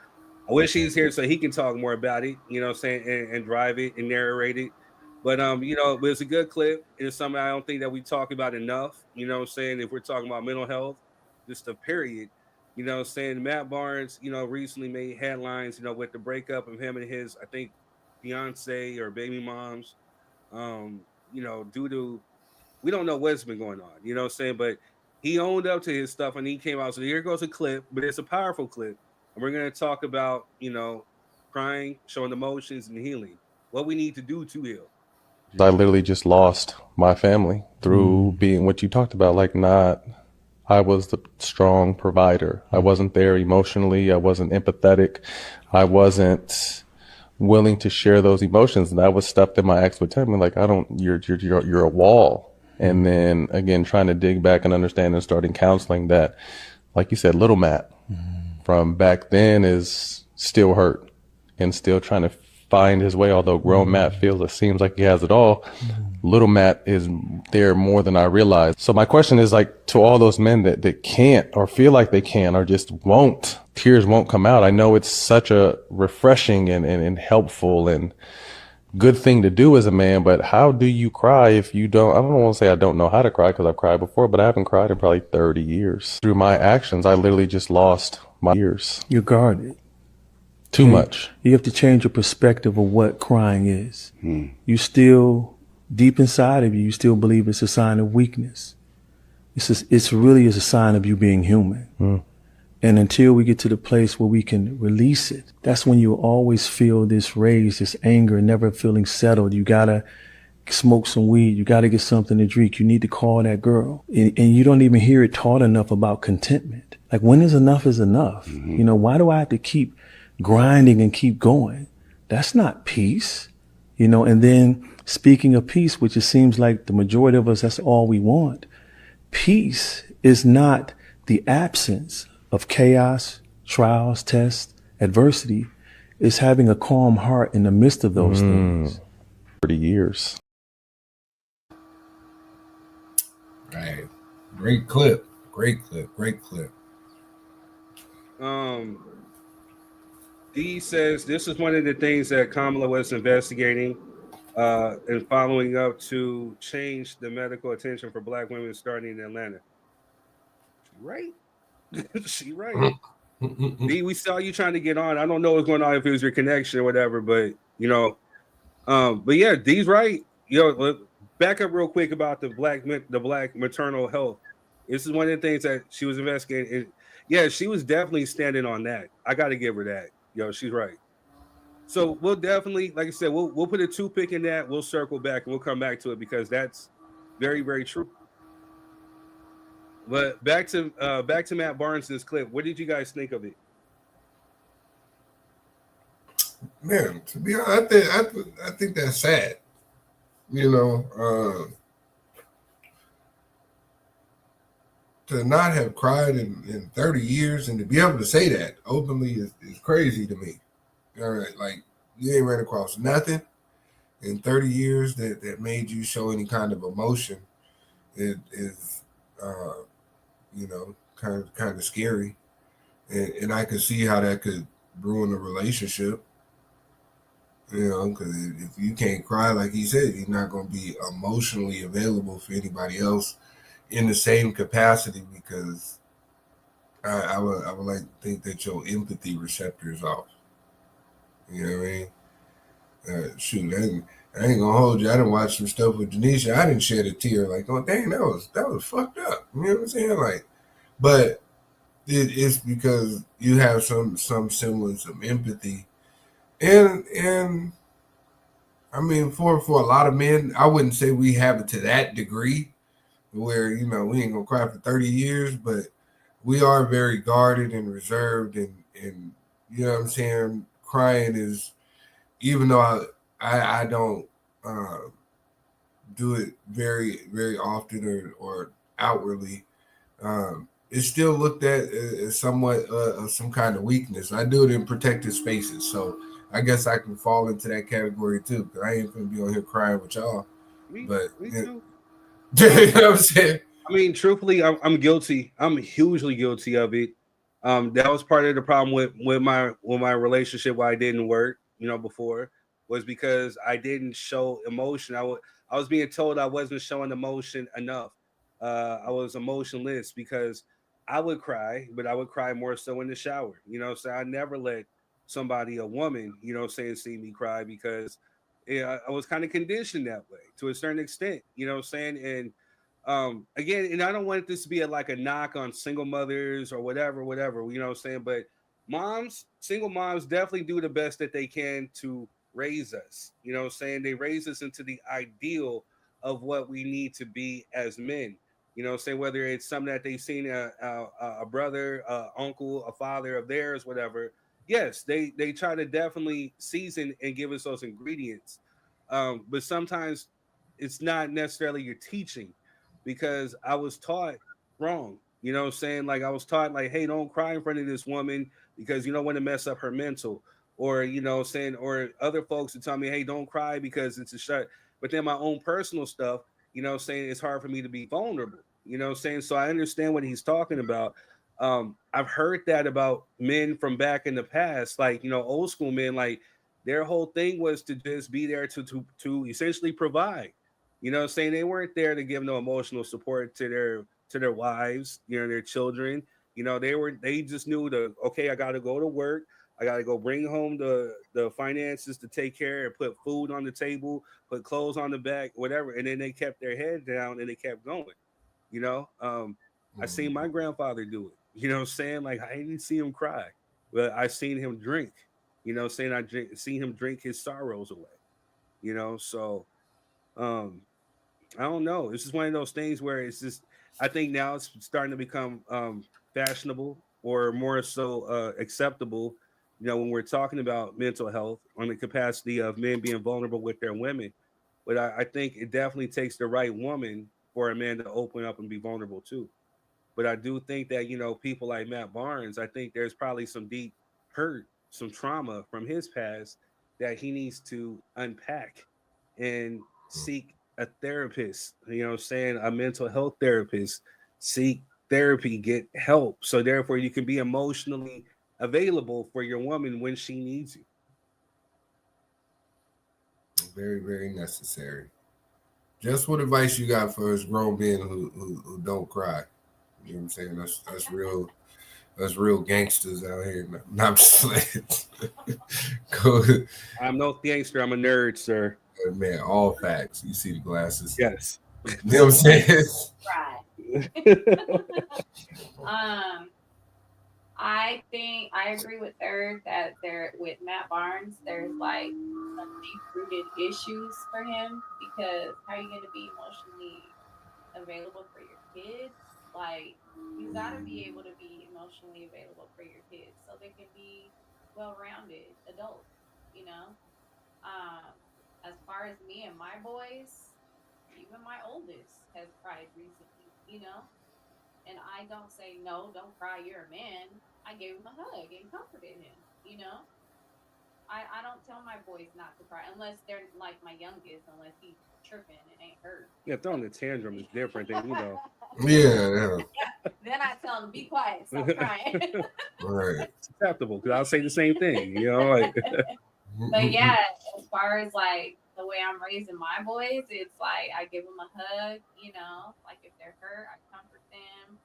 I wish he's here so he can talk more about it, you know what I'm saying, and drive it and narrate it. But you know, it was a good clip. It's something I don't think that we talk about enough, you know what I'm saying, if we're talking about mental health, just a period. You know what I'm saying? Matt Barnes, you know, recently made headlines, you know, with the breakup of him and his, I think, fiance or baby moms. You know, due to, we don't know what's been going on, you know what I'm saying? But he owned up to his stuff and he came out. So here goes a clip, but it's a powerful clip. And we're going to talk about, you know, crying, showing emotions, and healing. What we need to do to heal. I literally just lost my family through being what you talked about, like I was the strong provider. I wasn't there emotionally. I wasn't empathetic. I wasn't willing to share those emotions. And that was stuff that my ex would tell me, like, you're a wall. And then again, trying to dig back and understand and starting counseling that, like you said, little Matt from back then is still hurt and still trying to find his way. Although grown Matt seems like he has it all, little Matt is there more than I realized. So my question is, like, to all those men that can't or feel like they can or just won't, tears won't come out. I know it's such a refreshing and helpful and good thing to do as a man, but how do you cry if you don't? I don't want to say I don't know how to cry, because I've cried before, but I haven't cried in probably 30 years. Through my actions, I literally just lost my years. You're guarded. Too much. You have to change your perspective of what crying is. You still, deep inside of you, you still believe it's a sign of weakness. It's really is a sign of you being human. And until we get to the place where we can release it, that's when you always feel this rage, this anger, never feeling settled. You gotta smoke some weed. You gotta get something to drink. You need to call that girl. And you don't even hear it taught enough about contentment. Like, when is enough? You know, why do I have to keep grinding and keep going? That's not peace, you know. And then speaking of peace, which it seems like the majority of us, that's all we want. Peace is not the absence of chaos, trials, tests, adversity. It's having a calm heart in the midst of those things. 30 years. Right. Great clip. D says this is one of the things that Karmelo was investigating and following up to change the medical attention for Black women starting in Atlanta. Right? She right. D, we saw you trying to get on. I don't know what's going on, if it was your connection or whatever, but but yeah, D's right. Back up real quick about the black maternal health. This is one of the things that she was investigating. And yeah, she was definitely standing on that. I got to give her that. She's right. So we'll definitely, like I said, we'll put a toothpick in that. We'll circle back and we'll come back to it because that's very, very true. But back to Matt Barnes' clip. What did you guys think of it? Man, to be honest, I think that's sad. To not have cried in 30 years and to be able to say that openly is crazy to me. All right, like you ain't ran across nothing in 30 years that made you show any kind of emotion. It is, kind of scary, and I could see how that could ruin a relationship. Because if you can't cry, like he said, you're not going to be emotionally available for anybody else in the same capacity. Because I would like to think that your empathy receptor is off. You know what I mean? Shoot, I ain't gonna hold you. I didn't watch some stuff with Denisha. I didn't shed a tear. Like, oh dang, that was fucked up. You know what I'm saying? Like, but it's because you have some semblance of empathy, and I mean, for a lot of men, I wouldn't say we have it to that degree where we ain't gonna cry for 30 years, but we are very guarded and reserved, and you know what I'm saying. Crying is, even though I don't do it very, very often or outwardly, it's still looked at as somewhat some kind of weakness. I do it in protected spaces, so I guess I can fall into that category too, because I ain't gonna be on here crying with y'all. Me But too. You know what I'm saying? I mean, truthfully, I'm guilty. I'm hugely guilty of it. That was part of the problem with my relationship why it didn't work, before, was because I didn't show emotion. I was being told I wasn't showing emotion enough. I was emotionless because I would cry, but I would cry more so in the shower. So I never let somebody, a woman, see me cry because I was kind of conditioned that way to a certain extent. And again, and I don't want this to be like a knock on single mothers or whatever, but single moms definitely do the best that they can to raise us. They raise us into the ideal of what we need to be as men. Whether it's something that they've seen a brother, uncle, a father of theirs, whatever. Yes, they try to definitely season and give us those ingredients. But sometimes it's not necessarily your teaching, because I was taught wrong. Like I was taught like, hey, don't cry in front of this woman because you don't want to mess up her mental. Or, or other folks would tell me, hey, don't cry because it's a shut. But then my own personal stuff, it's hard for me to be vulnerable. So I understand what he's talking about. I've heard that about men from back in the past, like, old school men, like their whole thing was to just be there to essentially provide. They weren't there to give no emotional support to their wives, their children. They just knew okay, I gotta go to work. I gotta go bring home the finances to take care and put food on the table, put clothes on the back, whatever. And then they kept their head down and they kept going. I seen my grandfather do it. Like I didn't see him cry, but I seen him drink. Seen him drink his sorrows away. So I don't know. It's just one of those things where it's just, I think now it's starting to become fashionable or more so acceptable, when we're talking about mental health on the capacity of men being vulnerable with their women. But I think it definitely takes the right woman for a man to open up and be vulnerable too. But I do think that, people like Matt Barnes, I think there's probably some deep hurt, some trauma from his past that he needs to unpack and seek a therapist, a mental health therapist, seek therapy, get help. So therefore you can be emotionally available for your woman when she needs you. Very, very necessary. Just what advice you got for us grown men who don't cry? You know what I'm saying? That's real. us real gangsters out here. No, I'm just like, go ahead. I'm no gangster. I'm a nerd, sir. Man, all facts. You see the glasses. Yes. You know what I'm saying? Right. I think I agree with Third that there with Matt Barnes, there's like some deep-rooted issues for him because how are you going to be emotionally available for your kids? Like you got to be able to be emotionally available for your kids so they can be well-rounded adults. You know, as far as me and my boys, even my oldest has cried recently. You know, and I don't say no, don't cry, you're a man. I gave him a hug and comforted him, you know. I don't tell my boys not to cry unless they're like my youngest, unless he's tripping and ain't hurt. Yeah, throwing a tantrum is different than, you know. Yeah. Then I tell them, be quiet, stop crying. Right. It's acceptable because I'll say the same thing, you know. Like. But yeah, as far as like the way I'm raising my boys, it's like I give them a hug, you know, like if they're hurt, I comfort them,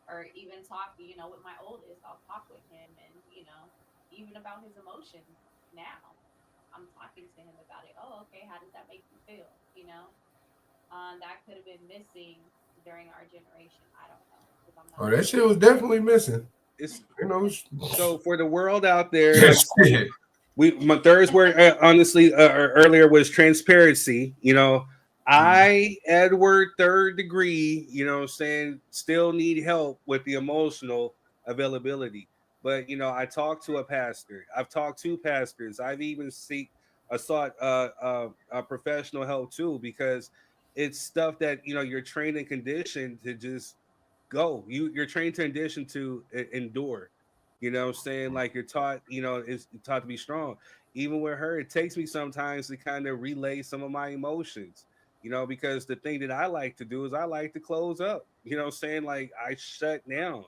or even talk, you know, with my oldest, I'll talk with him and, you know, even about his emotions now. I'm talking to him about it. Oh, okay, how does that make you feel? You know, that could have been missing during our generation. I don't know. Oh, that shit was definitely missing. It's, you know, so for the world out there, my third word, honestly, earlier was transparency. You know, I, Edward, third degree, you know what I'm saying, still need help with the emotional availability. But, you know, I talked to a pastor. I've talked to pastors. I've even sought professional help too, because it's stuff that, you know, you're trained and conditioned to just go. You're trained to condition to endure. You know what I'm saying? Like you're taught, you know, it's taught to be strong. Even with her, it takes me sometimes to kind of relay some of my emotions, you know, because the thing that I like to do is I like to close up. You know what I'm saying? Like I shut down.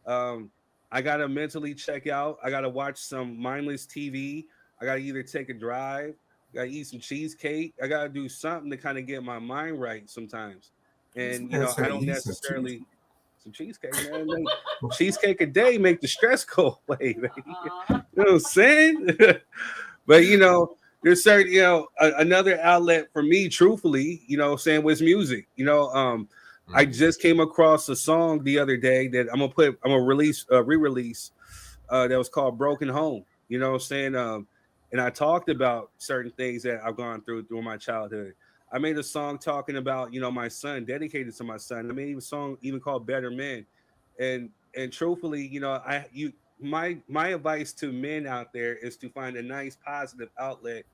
Um, I gotta mentally check out. I gotta watch some mindless TV. I gotta either take a drive, gotta eat some cheesecake. I gotta do something to kind of get my mind right sometimes. And you know, I don't necessarily some cheesecake, man. Cheesecake a day make the stress go away, baby. You know what I'm saying? But you know, there's certain, you know, another outlet for me, truthfully, you know, saying was music. You know, I just came across a song the other day that I'm gonna release, re-release, that was called Broken Home. You know what I'm saying? And I talked about certain things that I've gone through my childhood. I made a song talking about, you know, my son, dedicated to my son. I made a song even called Better Men. And truthfully, you know, my advice to men out there is to find a nice positive outlet,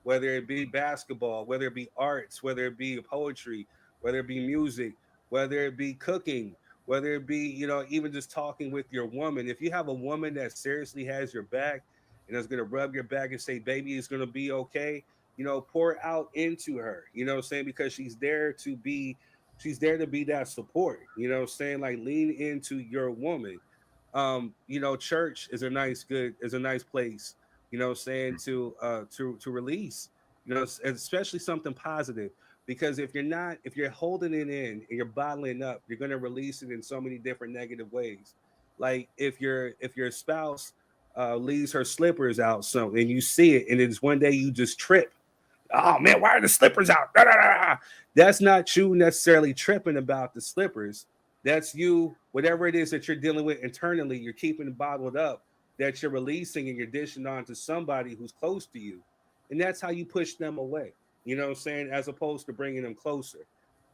whether it be basketball, whether it be arts, whether it be poetry, whether it be music, whether it be cooking, whether it be, you know, even just talking with your woman. If you have a woman that seriously has your back and is going to rub your back and say, baby, it's going to be okay, you know, pour out into her, you know what I'm saying? Because she's there to be that support, you know what I'm saying? Like lean into your woman. You know, church is a nice place, you know what I'm saying, to release, you know, especially something positive. Because if you're holding it in and you're bottling up, you're going to release it in so many different negative ways. Like if your spouse leaves her slippers out, so and you see it, and it's one day you just trip. Oh man, why are the slippers out? Da, da, da. That's not you necessarily tripping about the slippers. That's you, whatever it is that you're dealing with internally, you're keeping it bottled up, that you're releasing and you're dishing on to somebody who's close to you. And that's how you push them away, you know what I'm saying, as opposed to bringing them closer.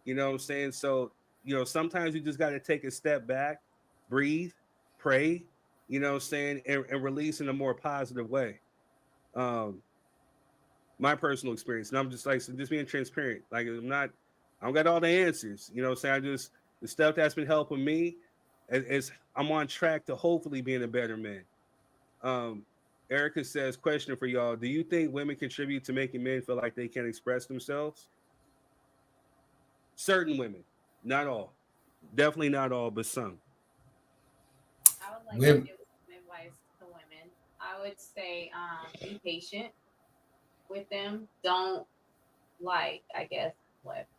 You know what I'm saying? So, you know, sometimes you just got to take a step back, breathe, pray, you know what I'm saying, and release in a more positive way. Um, my personal experience. And I'm just like, so just being transparent. Like I don't got all the answers. You know what I'm saying? The stuff that's been helping me is I'm on track to hopefully being a better man. Um, Erica says, question for y'all. Do you think women contribute to making men feel like they can't express themselves? Certain women, not all. Definitely not all, but some. I would like to give some advice to women. I would say be patient with them. Don't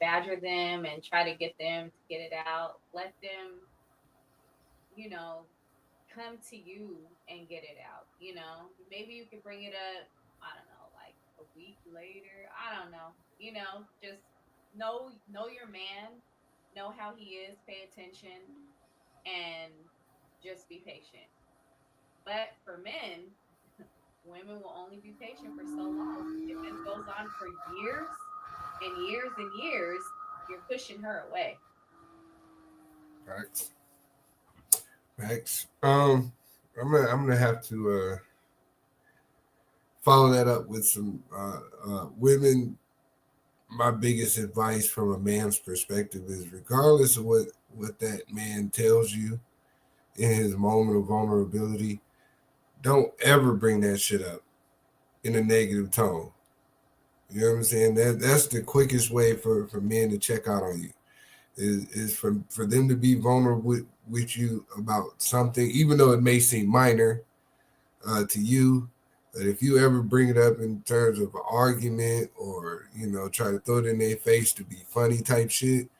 badger them and try to get them to get it out. Let them, you know, come to you and get it out. You know, maybe you could bring it up, I don't know, like a week later. I don't know. You know, just know your man, know how he is, pay attention, and just be patient. But for men, women will only be patient for so long. If this goes on for years and years and years, you're pushing her away. Facts. Facts. I'm gonna have to follow that up with some women. My biggest advice from a man's perspective is, regardless of what that man tells you in his moment of vulnerability, don't ever bring that shit up in a negative tone. You know what I'm saying? That's the quickest way for men to check out on you. Is for them to be vulnerable with you about something, even though it may seem minor to you. But if you ever bring it up in terms of an argument, or try to throw it in their face to be funny type shit,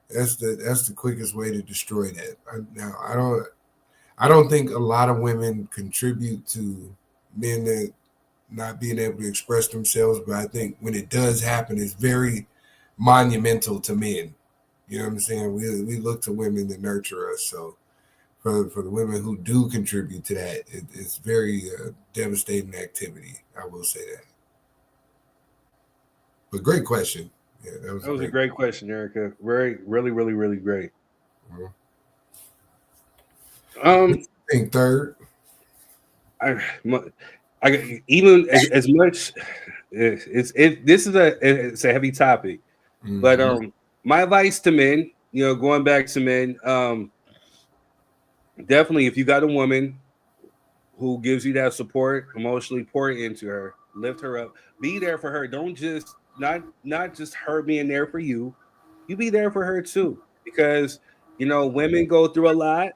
that's the quickest way to destroy that. I don't think a lot of women contribute to men that not being able to express themselves, but I think when it does happen, it's very monumental to men. You know what I'm saying? We look to women to nurture us. So for the women who do contribute to that, it's very devastating activity. I will say that. But great question. Yeah, that was a great question, Erica. Really, really, really great. I think third. I even as much. This is it's a heavy topic, but my advice to men, going back to men, definitely, if you got a woman who gives you that support, emotionally pour into her, lift her up, be there for her. Don't just not just her being there for you. You be there for her too, because women go through a lot.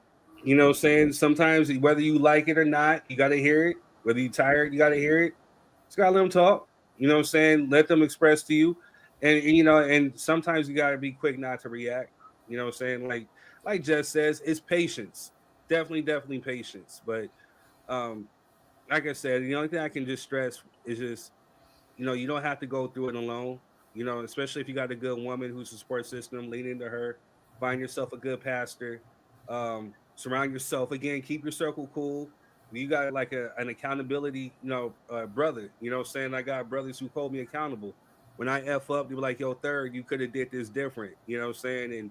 Saying sometimes, whether you like it or not, you got to hear it. Whether you're tired, you got to hear it. Just got to let them talk. Let them express to you. And sometimes you got to be quick not to react. Like Jess says, it's patience. Definitely patience. But like I said, the only thing I can just stress is just, you don't have to go through it alone. Especially if you got a good woman who's a support system, lean into her. Find yourself a good pastor. Surround yourself, again, keep your circle cool. You got like an accountability, brother. I got brothers who hold me accountable. When I F up, they were like, yo, third, you could have did this different. And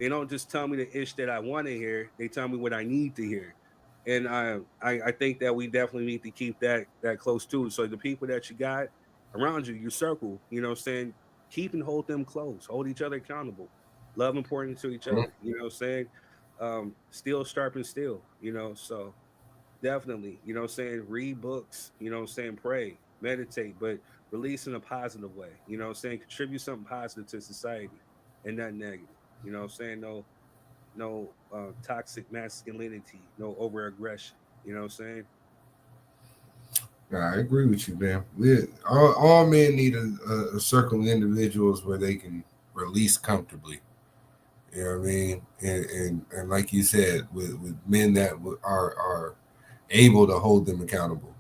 they don't just tell me the ish that I want to hear. They tell me what I need to hear. And I think that we definitely need to keep that close too. So the people that you got around you, your circle, keep and hold them close. Hold each other accountable. Love important to each other. Steel sharpens steel. So definitely, read books, pray, meditate, but release in a positive way, contribute something positive to society and not negative, no toxic masculinity, no over aggression, I agree with you, man. All men need a circle of individuals where they can release comfortably. You know what I mean? And like you said, with men that are able to hold them accountable,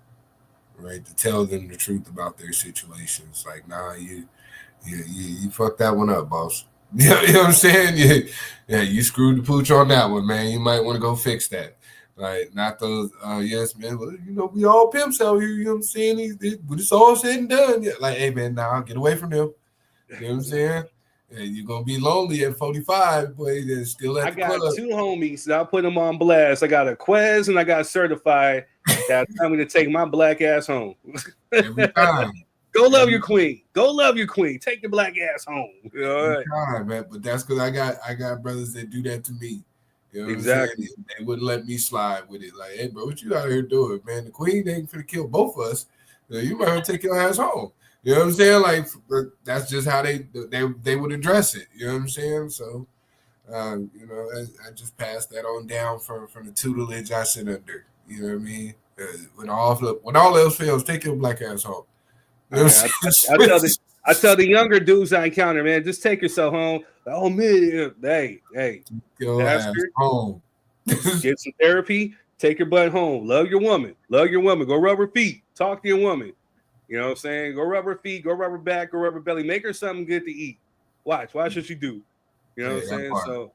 right? To tell them the truth about their situations. Like, nah, you fucked that one up, boss. You know what I'm saying? You screwed the pooch on that one, man. You might want to go fix that. Like, not those, yes, man, well, we all pimps out here, you know what I'm saying? But it's all said and done. Yeah. Like, hey, man, nah, get away from them. You know what I'm saying? And you're going to be lonely at 45, boy, then still at the club. I got two homies, I'll put them on blast. I got a Quez and I got Certified that tell me to take my black ass home. Every time. Go love your queen. Go love your queen. Take your black ass home. Every time, man. But that's because I got brothers that do that to me. You know what exactly. I'm saying? They wouldn't let me slide with it. Like, hey, bro, what you out here doing, man? The queen ain't finna kill both of us. You might want to take your ass home. You know what I'm saying? Like, that's just how they would address it. You know what I'm saying? So, I just passed that on down from the tutelage I sit under. You know what I mean? When all else fails, take your black ass home. You know I tell the younger dudes I encounter, man, just take yourself home. Oh man, hey, go ass home. Get some therapy. Take your butt home. Love your woman. Love your woman. Go rub her feet. Talk to your woman. You know what I'm saying? Go rub her feet. Go rub her back. Go rub her belly. Make her something good to eat. Watch what you do. You know what I'm saying? So,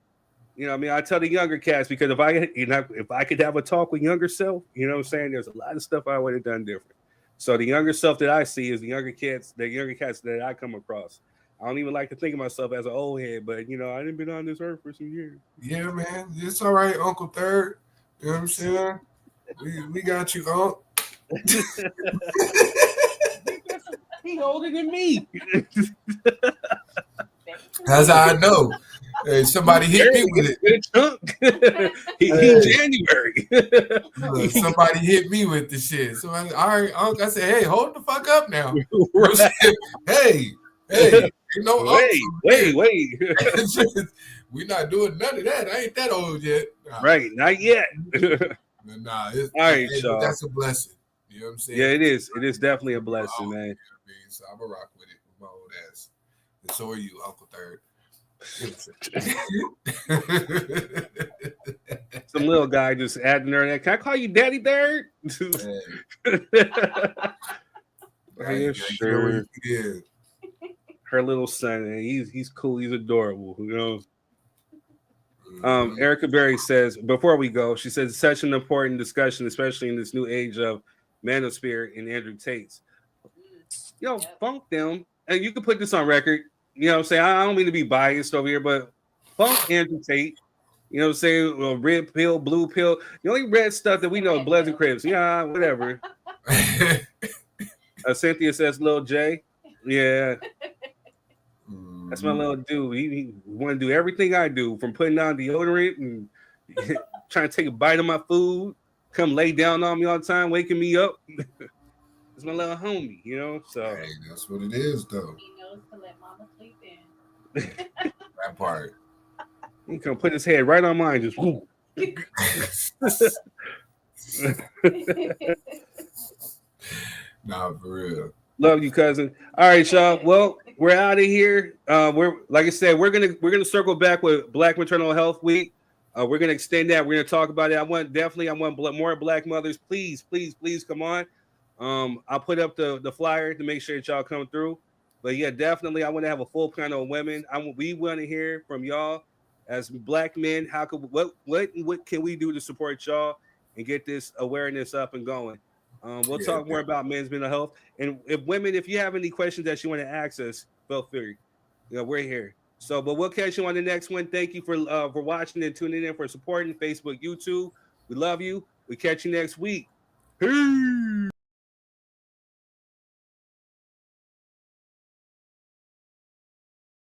you know, I mean, I tell the younger cats because if I could have a talk with younger self, you know what I'm saying? There's a lot of stuff I would have done different. So the younger self that I see is the younger cats that I come across. I don't even like to think of myself as an old head, but you know, I didn't been on this earth for some years. Yeah, man, it's all right, Uncle Third. You know what I'm saying? We got you, Unc. He older than me. That's how I know. Hey, somebody hit me with it. January. Somebody hit me with the shit. So all right, Unc. I said, hey, hold the fuck up now. Hey, you know, wait. We're not doing none of that. I ain't that old yet. Nah. Right, not yet. Nah, all right, y'all. That's a blessing. You know what I'm saying? Yeah, it is. It is definitely a blessing, man. So I'm gonna rock with it with my old ass. And so are you, Uncle Third. Some little guy just adding her. Can I call you Daddy Third? Yeah, sure. Yeah. Her little son, and he's cool. He's adorable. You know. Erica Berry says, before we go, she says it's such an important discussion, especially in this new age of Manosphere and Andrew Tate's. Yo, funk them. And you can put this on record. You know what I'm saying? I don't mean to be biased over here, but funk Andrew Tate. You know what I'm saying? Well, red pill, blue pill. The only red stuff that we know is Bloods and Crips. Yeah, whatever. Cynthia says, Lil J. Yeah. That's my little dude. He want to do everything I do, from putting on deodorant and trying to take a bite of my food, come lay down on me all the time, waking me up. It's my little homie, you know. So hey, that's what it is, though. He knows to let mama sleep in. That part. He come put his head right on mine, just whoo. Nah, for real. Love you, cousin. All right, y'all. Well, we're out of here. We're like I said, we're gonna circle back with Black Maternal Health Week. We're gonna extend that. We're gonna talk about it. I want more Black mothers. Please come on. I'll put up the flyer to make sure that y'all come through. But yeah, definitely, I want to have a full panel of women. We want to hear from y'all as Black men. What can we do to support y'all and get this awareness up and going? We'll talk more about men's mental health. And if you have any questions that you want to ask us, feel free. You know, we're here. So, but we'll catch you on the next one. Thank you for watching and tuning in, for supporting Facebook, YouTube. We love you. We catch you next week. Peace.